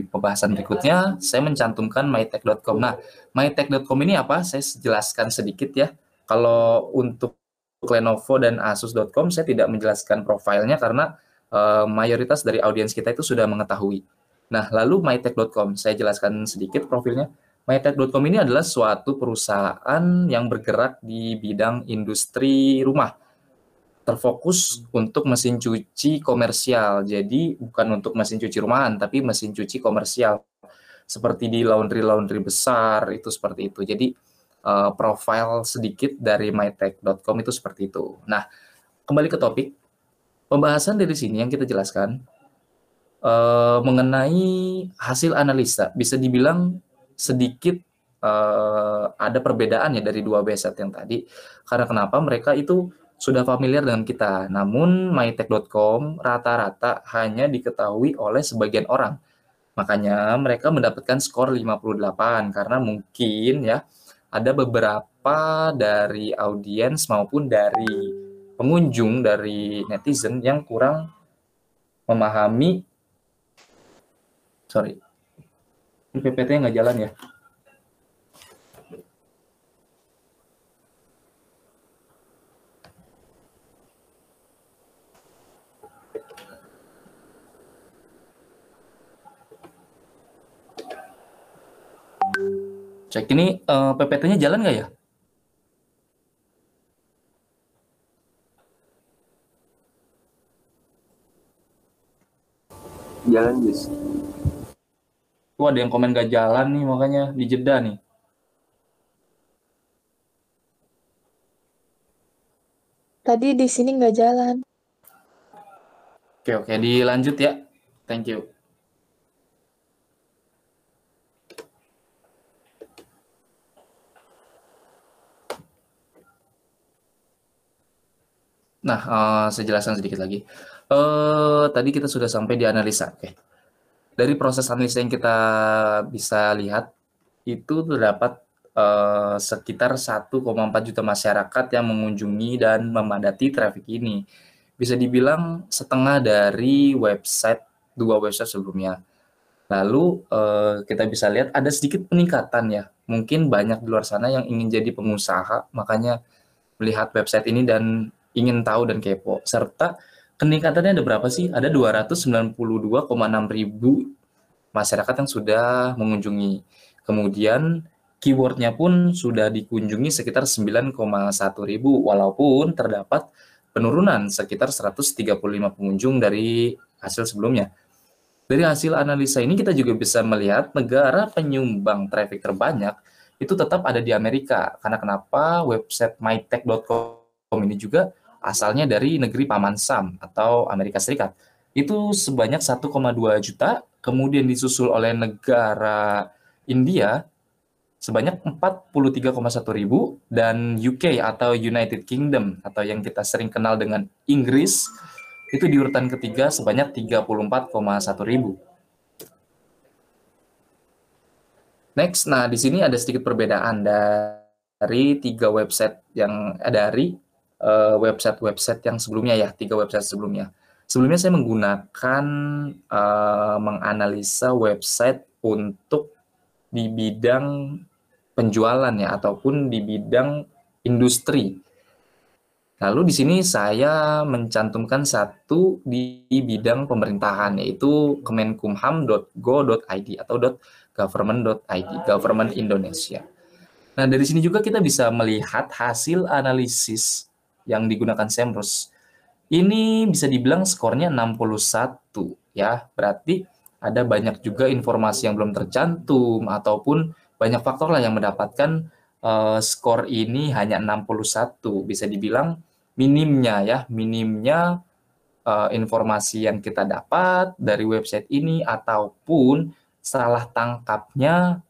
pembahasan berikutnya, saya mencantumkan mytech.com. Nah, mytech.com ini apa? Saya jelaskan sedikit ya. Kalau untuk Lenovo dan Asus.com, saya tidak menjelaskan profilnya karena mayoritas dari audiens kita itu sudah mengetahui. Nah, lalu mytech.com, saya jelaskan sedikit profilnya. mytech.com ini adalah suatu perusahaan yang bergerak di bidang industri rumah, terfokus untuk mesin cuci komersial. Jadi bukan untuk mesin cuci rumahan, tapi mesin cuci komersial. Seperti di laundry besar, itu seperti itu. Jadi profil sedikit dari mytech.com itu seperti itu. Nah, kembali ke topik. Pembahasan dari sini yang kita jelaskan mengenai hasil analisa. Bisa dibilang sedikit ada perbedaan ya dari dua website yang tadi. Karena kenapa? Mereka itu sudah familiar dengan kita. Namun mytech.com rata-rata hanya diketahui oleh sebagian orang. Makanya mereka mendapatkan skor 58 karena mungkin ya ada beberapa dari audiens maupun dari pengunjung, dari netizen yang kurang memahami. Sorry, ini PPT nggak jalan ya. Cek ini PPT-nya jalan nggak ya? Jalan, Jis. Tuh ada yang komen nggak jalan nih, makanya dijeda nih. Tadi di sini nggak jalan. Oke, dilanjut ya. Thank you. Nah, saya jelaskan sedikit lagi. Tadi kita sudah sampai di analisa. Oke. Dari proses analisa yang kita bisa lihat, itu terdapat sekitar 1,4 juta masyarakat yang mengunjungi dan memadati traffic ini. Bisa dibilang setengah dari dua website sebelumnya. Lalu kita bisa lihat ada sedikit peningkatan ya. Mungkin banyak di luar sana yang ingin jadi pengusaha, makanya melihat website ini dan ingin tahu dan kepo. Serta peningkatannya ada berapa sih? Ada 292,6 ribu masyarakat yang sudah mengunjungi. Kemudian keywordnya pun sudah dikunjungi sekitar 9,1 ribu, walaupun terdapat penurunan sekitar 135 pengunjung dari hasil sebelumnya. Dari hasil analisa ini kita juga bisa melihat negara penyumbang traffic terbanyak itu tetap ada di Amerika. Karena kenapa? Website mytech.com ini juga asalnya dari negeri Paman Sam atau Amerika Serikat. Itu sebanyak 1,2 juta, kemudian disusul oleh negara India sebanyak 43,1 ribu, dan UK atau United Kingdom atau yang kita sering kenal dengan Inggris itu di urutan ketiga sebanyak 34,1 ribu. Next, nah di sini ada sedikit perbedaan dari tiga website yang dari website yang sebelumnya ya, tiga website sebelumnya. Sebelumnya saya menggunakan menganalisa website untuk di bidang penjualan ya, ataupun di bidang industri. Lalu di sini saya mencantumkan satu di bidang pemerintahan, yaitu kemenkumham.go.id atau .government.id, Government Indonesia. Nah, dari sini juga kita bisa melihat hasil analisis yang digunakan Semrush. Ini bisa dibilang skornya 61 ya. Berarti ada banyak juga informasi yang belum tercantum ataupun banyak faktor lah yang mendapatkan skor ini hanya 61. Bisa dibilang minimnya ya, minimnya informasi yang kita dapat dari website ini ataupun salah tangkapnya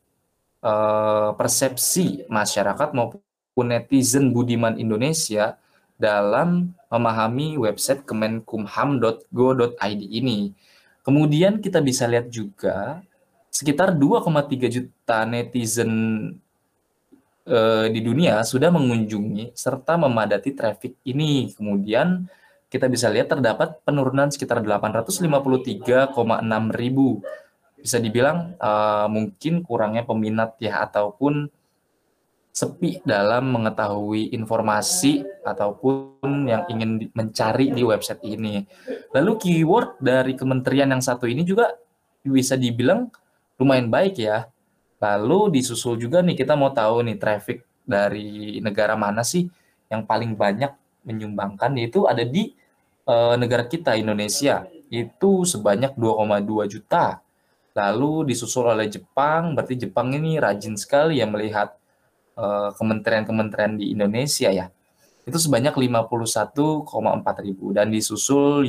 persepsi masyarakat maupun netizen budiman Indonesia dalam memahami website kemenkumham.go.id ini. Kemudian kita bisa lihat juga sekitar 2,3 juta netizen di dunia sudah mengunjungi serta memadati traffic ini. Kemudian kita bisa lihat terdapat penurunan sekitar 853,6 ribu. Bisa dibilang mungkin kurangnya peminat ya, ataupun sepi dalam mengetahui informasi ataupun yang ingin mencari di website ini. Lalu keyword dari kementerian yang satu ini juga bisa dibilang lumayan baik ya. Lalu disusul juga nih, kita mau tahu nih traffic dari negara mana sih yang paling banyak menyumbangkan, yaitu ada di negara kita Indonesia, itu sebanyak 2,2 juta. Lalu disusul oleh Jepang, berarti Jepang ini rajin sekali ya melihat kementerian-kementerian di Indonesia ya. Itu sebanyak 51,4 ribu dan disusul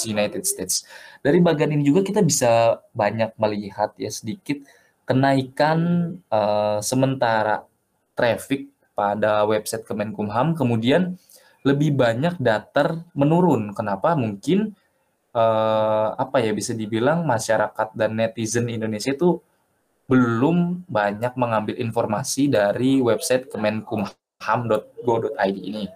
United States. Dari bagian ini juga kita bisa banyak melihat ya sedikit kenaikan sementara traffic pada website Kemenkumham, kemudian lebih banyak datar menurun. Kenapa? Mungkin bisa dibilang masyarakat dan netizen Indonesia itu belum banyak mengambil informasi dari website kemenkumham.go.id ini.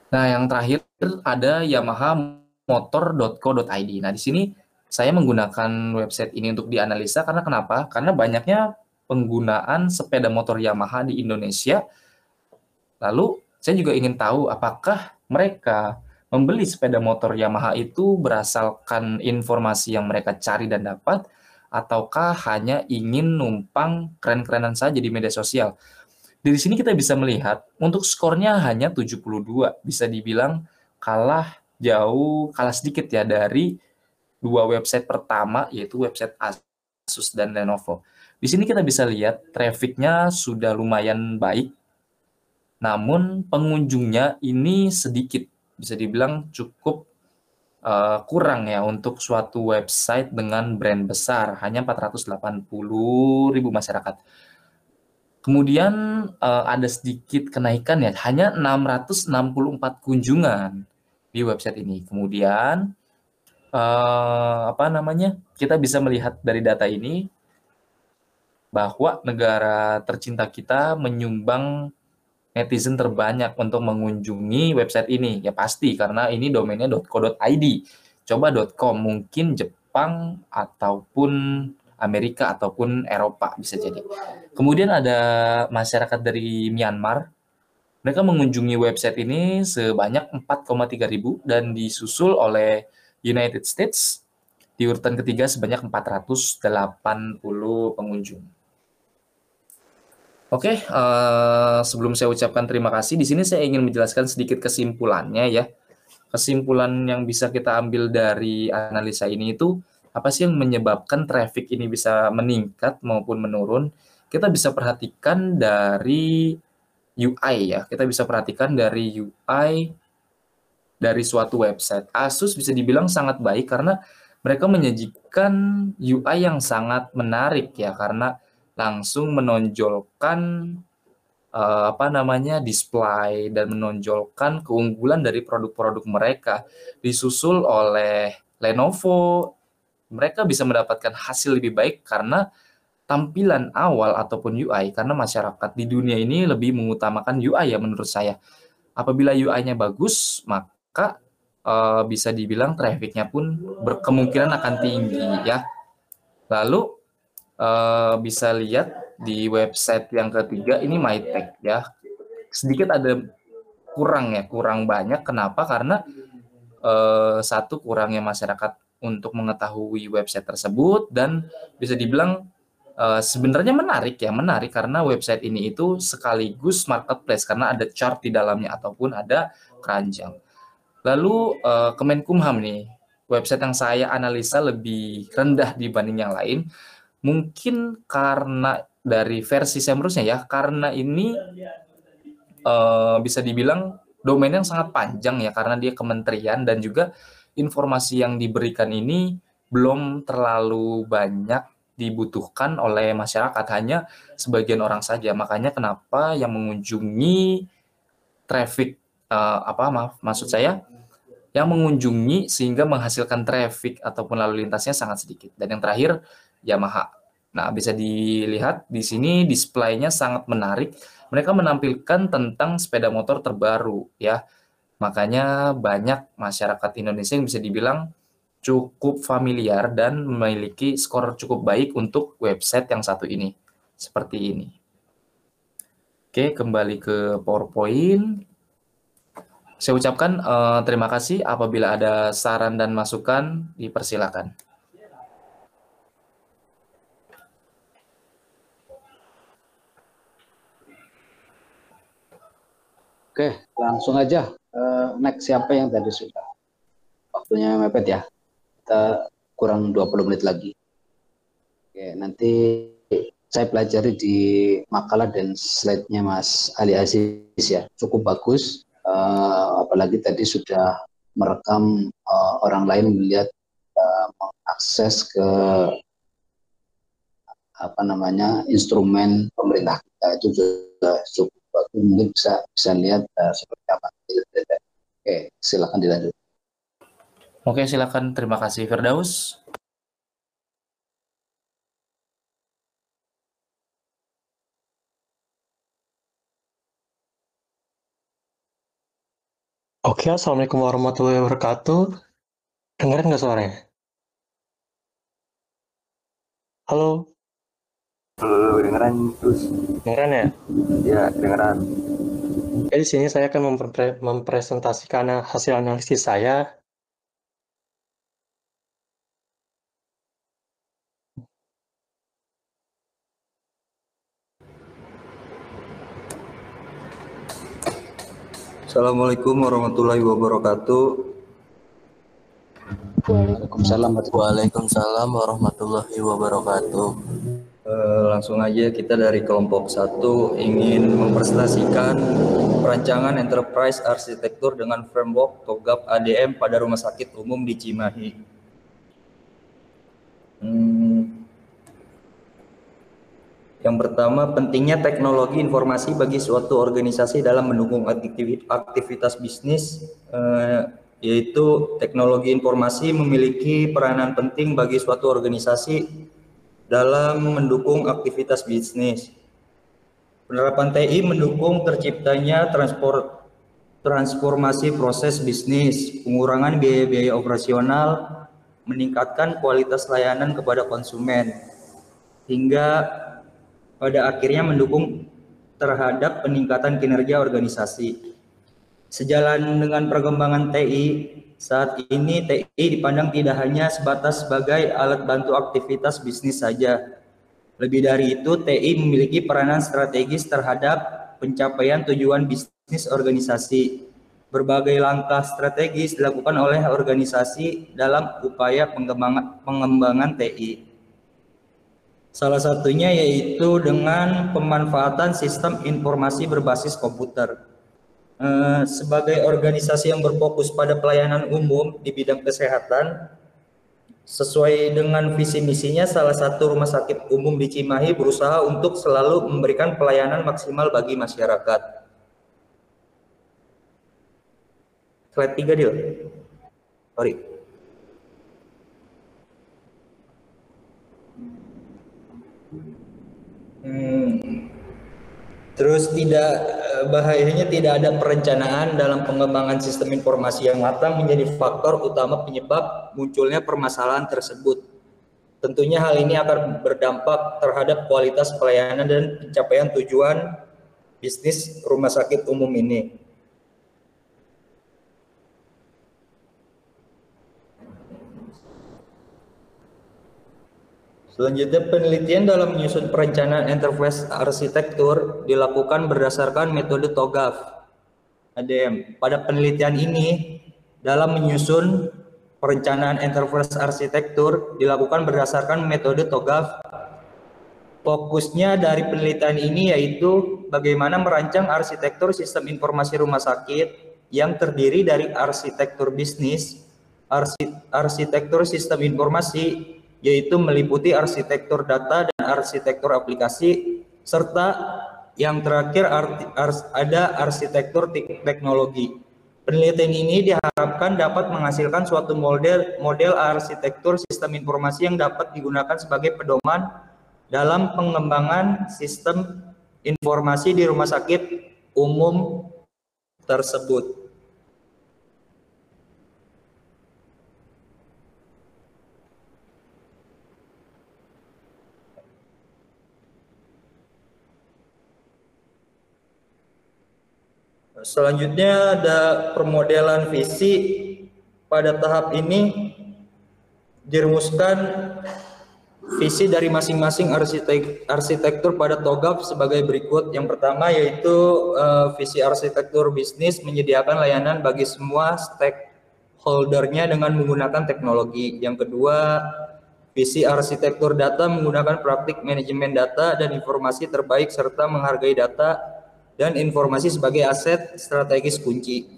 Nah, yang terakhir ada yamahamotor.co.id. Nah, di sini saya menggunakan website ini untuk dianalisa karena kenapa? Karena banyaknya penggunaan sepeda motor Yamaha di Indonesia. Lalu, saya juga ingin tahu apakah mereka membeli sepeda motor Yamaha itu berdasarkan informasi yang mereka cari dan dapat, ataukah hanya ingin numpang keren-kerenan saja di media sosial. Dari sini kita bisa melihat untuk skornya hanya 72, bisa dibilang kalah sedikit ya dari dua website pertama, yaitu website Asus dan Lenovo. Di sini kita bisa lihat trafficnya sudah lumayan baik, namun pengunjungnya ini sedikit, bisa dibilang cukup kurang ya untuk suatu website dengan brand besar, hanya 480 ribu masyarakat. Kemudian ada sedikit kenaikan ya, hanya 664 kunjungan di website ini. Kemudian kita bisa melihat dari data ini bahwa negara tercinta kita menyumbang netizen terbanyak untuk mengunjungi website ini. Ya pasti, karena ini domainnya .co.id. Coba .com, mungkin Jepang ataupun Amerika ataupun Eropa bisa jadi. Kemudian ada masyarakat dari Myanmar. Mereka mengunjungi website ini sebanyak 4,3 ribu dan disusul oleh United States di urutan ketiga sebanyak 480 pengunjung. Oke, sebelum saya ucapkan terima kasih, di sini saya ingin menjelaskan sedikit kesimpulannya ya. Kesimpulan yang bisa kita ambil dari analisa ini itu, apa sih yang menyebabkan traffic ini bisa meningkat maupun menurun? Kita bisa perhatikan dari UI ya, kita bisa perhatikan dari UI dari suatu website. Asus bisa dibilang sangat baik karena mereka menyajikan UI yang sangat menarik ya, karena langsung menonjolkan display dan menonjolkan keunggulan dari produk-produk mereka. Disusul oleh Lenovo, mereka bisa mendapatkan hasil lebih baik karena tampilan awal ataupun UI, karena masyarakat di dunia ini lebih mengutamakan UI ya menurut saya. Apabila UI-nya bagus, maka bisa dibilang traffic-nya pun berkemungkinan akan tinggi ya. Lalu bisa lihat di website yang ketiga ini MyTech ya. Sedikit ada kurang banyak. Kenapa? Karena satu, kurangnya masyarakat untuk mengetahui website tersebut, dan bisa dibilang sebenarnya menarik karena website ini itu sekaligus marketplace karena ada chart di dalamnya ataupun ada keranjang. Lalu Kemenkumham nih, website yang saya analisa lebih rendah dibanding yang lain, mungkin karena dari versi Semrusnya ya, karena ini bisa dibilang domain yang sangat panjang ya, karena dia kementerian dan juga informasi yang diberikan ini belum terlalu banyak dibutuhkan oleh masyarakat, hanya sebagian orang saja. Makanya kenapa yang mengunjungi traffic maksud saya yang mengunjungi sehingga menghasilkan traffic ataupun lalu lintasnya sangat sedikit. Dan yang terakhir Yamaha. Nah, bisa dilihat di sini displaynya sangat menarik. Mereka menampilkan tentang sepeda motor terbaru ya. Makanya banyak masyarakat Indonesia yang bisa dibilang cukup familiar dan memiliki skor cukup baik untuk website yang satu ini. Seperti ini. Oke, kembali ke PowerPoint. Saya ucapkan terima kasih. Apabila ada saran dan masukan, dipersilakan. Oke, langsung aja. Next, siapa yang tadi sudah? Waktunya mepet ya. Kita kurang 20 menit lagi. Oke, nanti saya pelajari di makalah dan slide-nya Mas Ali Aziz ya. Cukup bagus. Apalagi tadi sudah merekam orang lain melihat mengakses ke instrumen pemerintah kita, itu juga cukup bagus. Mungkin bisa lihat seperti apa. Oke, silakan dilanjut. Oke, silakan. Terima kasih Firdaus. Oke, Assalamualaikum warahmatullahi wabarakatuh. Dengerin nggak suaranya? Halo? Halo, dengeran terus. Dengeran ya? Ya, dengeran. Oke, di sini saya akan mempresentasikan hasil analisis saya. Assalamualaikum warahmatullahi wabarakatuh. Waalaikumsalam warahmatullahi wabarakatuh. Langsung aja, kita dari kelompok 1 ingin mempresentasikan perancangan enterprise arsitektur dengan framework TOGAP ADM pada Rumah Sakit Umum di Cimahi. Yang pertama, pentingnya teknologi informasi bagi suatu organisasi dalam mendukung aktivitas bisnis, yaitu teknologi informasi memiliki peranan penting bagi suatu organisasi dalam mendukung aktivitas bisnis. Penerapan TI mendukung terciptanya transformasi proses bisnis, pengurangan biaya-biaya operasional, meningkatkan kualitas layanan kepada konsumen, hingga pada akhirnya mendukung terhadap peningkatan kinerja organisasi. Sejalan dengan perkembangan TI, saat ini TI dipandang tidak hanya sebatas sebagai alat bantu aktivitas bisnis saja. Lebih dari itu, TI memiliki peranan strategis terhadap pencapaian tujuan bisnis organisasi. Berbagai langkah strategis dilakukan oleh organisasi dalam upaya pengembangan TI. Salah satunya yaitu dengan pemanfaatan sistem informasi berbasis komputer. Sebagai organisasi yang berfokus pada pelayanan umum di bidang kesehatan, sesuai dengan visi misinya, salah satu rumah sakit umum di Cimahi berusaha untuk selalu memberikan pelayanan maksimal bagi masyarakat. Slide 3, Dil. Sorry. Terus bahayanya tidak ada perencanaan dalam pengembangan sistem informasi yang matang menjadi faktor utama penyebab munculnya permasalahan tersebut. Tentunya hal ini akan berdampak terhadap kualitas pelayanan dan pencapaian tujuan bisnis rumah sakit umum ini. Selanjutnya, penelitian dalam menyusun perencanaan enterprise arsitektur dilakukan berdasarkan metode TOGAF ADM. Pada penelitian ini, dalam menyusun perencanaan enterprise arsitektur dilakukan berdasarkan metode TOGAF. Fokusnya dari penelitian ini yaitu bagaimana merancang arsitektur sistem informasi rumah sakit yang terdiri dari arsitektur bisnis, arsitektur sistem informasi, yaitu meliputi arsitektur data dan arsitektur aplikasi, serta yang terakhir ada arsitektur teknologi. Penelitian ini diharapkan dapat menghasilkan suatu model arsitektur sistem informasi yang dapat digunakan sebagai pedoman dalam pengembangan sistem informasi di rumah sakit umum tersebut. Selanjutnya ada permodelan visi. Pada tahap ini dirumuskan visi dari masing-masing arsitektur pada TOGAF sebagai berikut. Yang pertama yaitu visi arsitektur bisnis menyediakan layanan bagi semua stakeholdernya dengan menggunakan teknologi. Yang kedua, visi arsitektur data menggunakan praktik manajemen data dan informasi terbaik serta menghargai data dan informasi sebagai aset strategis kunci.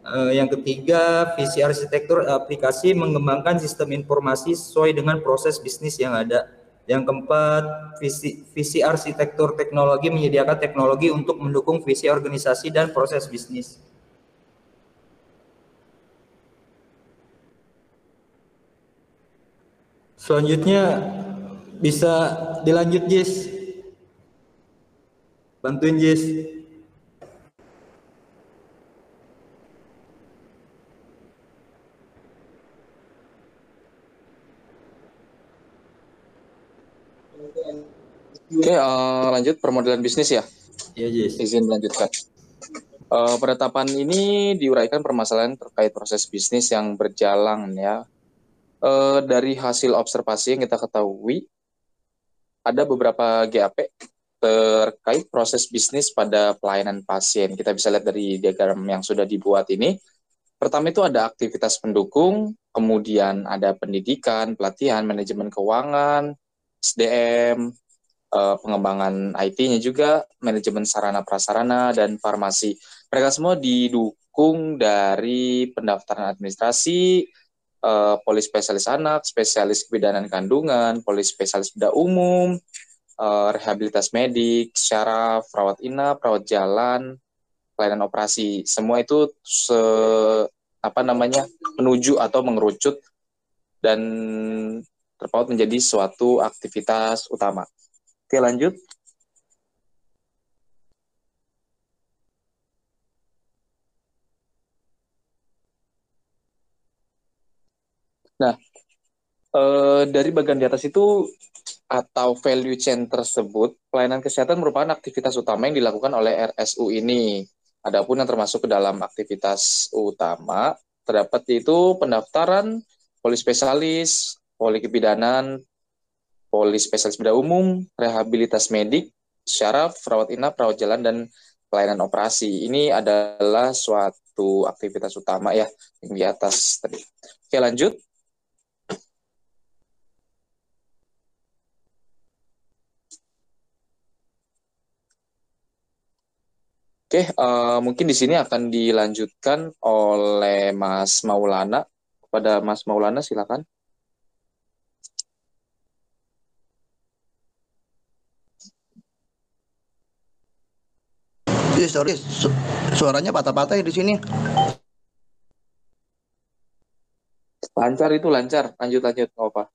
Yang ketiga, visi arsitektur aplikasi mengembangkan sistem informasi sesuai dengan proses bisnis yang ada. Yang keempat, visi arsitektur teknologi menyediakan teknologi untuk mendukung visi organisasi dan proses bisnis. Selanjutnya bisa dilanjut, Jis. Bantuin, Jis. Oke, lanjut permodelan bisnis ya. Iya, Jis. Izin melanjutkan. Pada tahapan ini diuraikan permasalahan terkait proses bisnis yang berjalan ya. Dari hasil observasi yang kita ketahui, ada beberapa GAP terkait proses bisnis pada pelayanan pasien. Kita bisa lihat dari diagram yang sudah dibuat ini. Pertama itu ada aktivitas pendukung, kemudian ada pendidikan, pelatihan, manajemen keuangan, SDM, pengembangan IT-nya juga, manajemen sarana prasarana, dan farmasi. Mereka semua didukung dari pendaftaran administrasi, polispesialis anak, spesialis kebidanan kandungan, polispesialis bedah umum, rehabilitas medik, syaraf, rawat inap, rawat jalan, pelayanan operasi. Semua itu menuju atau mengerucut dan terpaut menjadi suatu aktivitas utama. Oke, lanjut. Nah, dari bagian di atas itu atau value chain tersebut, pelayanan kesehatan merupakan aktivitas utama yang dilakukan oleh RSU ini. Adapun yang termasuk ke dalam aktivitas utama, terdapat yaitu pendaftaran, polispesialis, polikebidanan, polispesialis bedah umum, rehabilitas medik, syaraf, rawat inap, rawat jalan, dan pelayanan operasi. Ini adalah suatu aktivitas utama ya, yang di atas tadi. Oke, lanjut. Oke, mungkin di sini akan dilanjutkan oleh Mas Maulana. Kepada Mas Maulana, silakan. Sorry, suaranya patah-patah ya di sini. Lancar itu, lancar. Lanjut, nggak apa.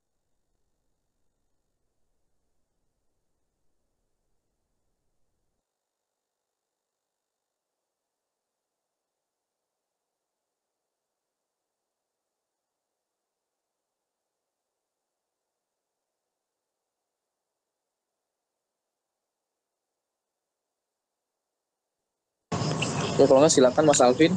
Oke, kalau nggak silakan Mas Alvin.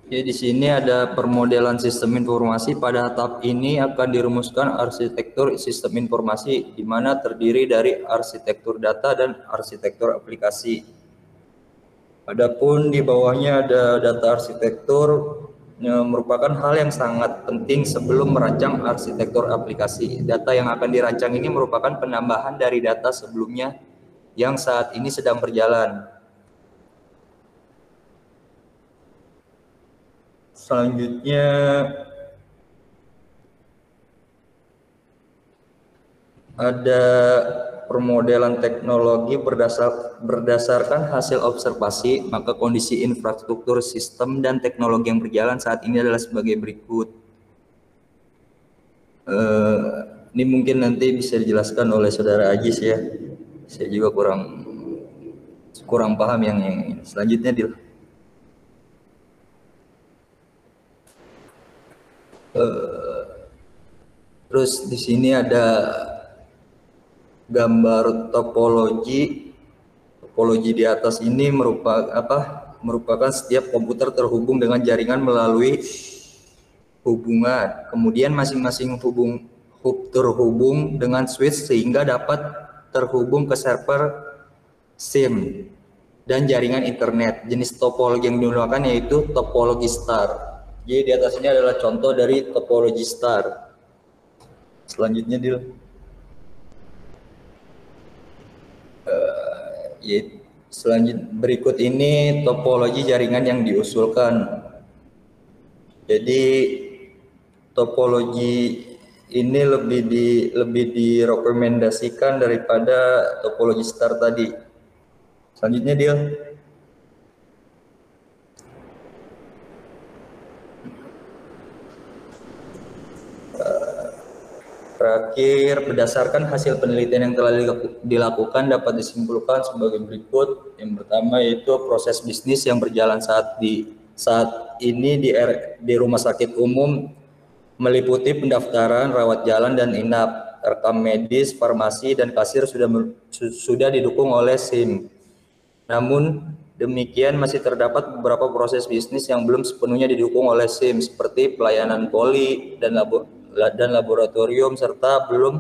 Ya, di sini ada permodelan sistem informasi. Pada tahap ini akan dirumuskan arsitektur sistem informasi, di mana terdiri dari arsitektur data dan arsitektur aplikasi. Adapun di bawahnya ada data arsitektur, merupakan hal yang sangat penting sebelum merancang arsitektur aplikasi. Data yang akan dirancang ini merupakan penambahan dari data sebelumnya yang saat ini sedang berjalan. Selanjutnya ada permodelan teknologi berdasarkan hasil observasi, maka kondisi infrastruktur sistem dan teknologi yang berjalan saat ini adalah sebagai berikut. Ini mungkin nanti bisa dijelaskan oleh Saudara Ajis ya. Saya juga kurang paham yang ini. Selanjutnya terus di sini ada gambar topologi. Topologi di atas ini merupakan setiap komputer terhubung dengan jaringan melalui hubungan. Kemudian masing-masing hub terhubung dengan switch sehingga dapat terhubung ke server SIM dan jaringan internet. Jenis topologi yang digunakan yaitu topologi star. Jadi di atas ini adalah contoh dari topologi star. Selanjutnya berikut ini topologi jaringan yang diusulkan. Jadi topologi ini lebih direkomendasikan daripada topologi star tadi. Selanjutnya terakhir, berdasarkan hasil penelitian yang telah dilakukan dapat disimpulkan sebagai berikut. Yang pertama yaitu proses bisnis yang berjalan saat ini di rumah sakit umum meliputi pendaftaran, rawat jalan dan inap, rekam medis, farmasi dan kasir sudah didukung oleh SIM. Namun demikian masih terdapat beberapa proses bisnis yang belum sepenuhnya didukung oleh SIM seperti pelayanan poli dan laboratorium serta belum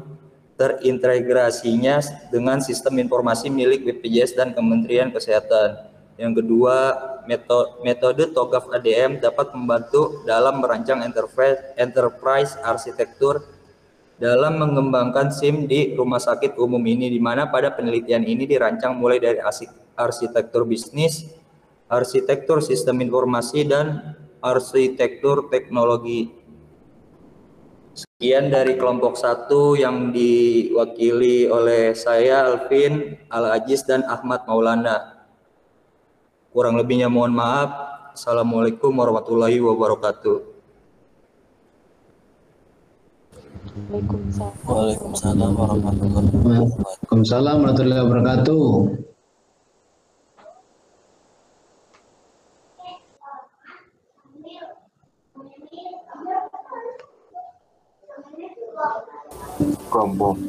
terintegrasinya dengan sistem informasi milik BPJS dan Kementerian Kesehatan. Yang kedua, metode TOGAF ADM dapat membantu dalam merancang enterprise arsitektur dalam mengembangkan SIM di rumah sakit umum ini, di mana pada penelitian ini dirancang mulai dari arsitektur bisnis, arsitektur sistem informasi, dan arsitektur teknologi. Sekian dari kelompok 1 yang diwakili oleh saya, Alvin, Al-Ajiz, dan Ahmad Maulana. Kurang lebihnya mohon maaf. Assalamualaikum warahmatullahi wabarakatuh. Waalaikumsalam warahmatullahi wabarakatuh. Waalaikumsalam warahmatullahi wabarakatuh. Kelompok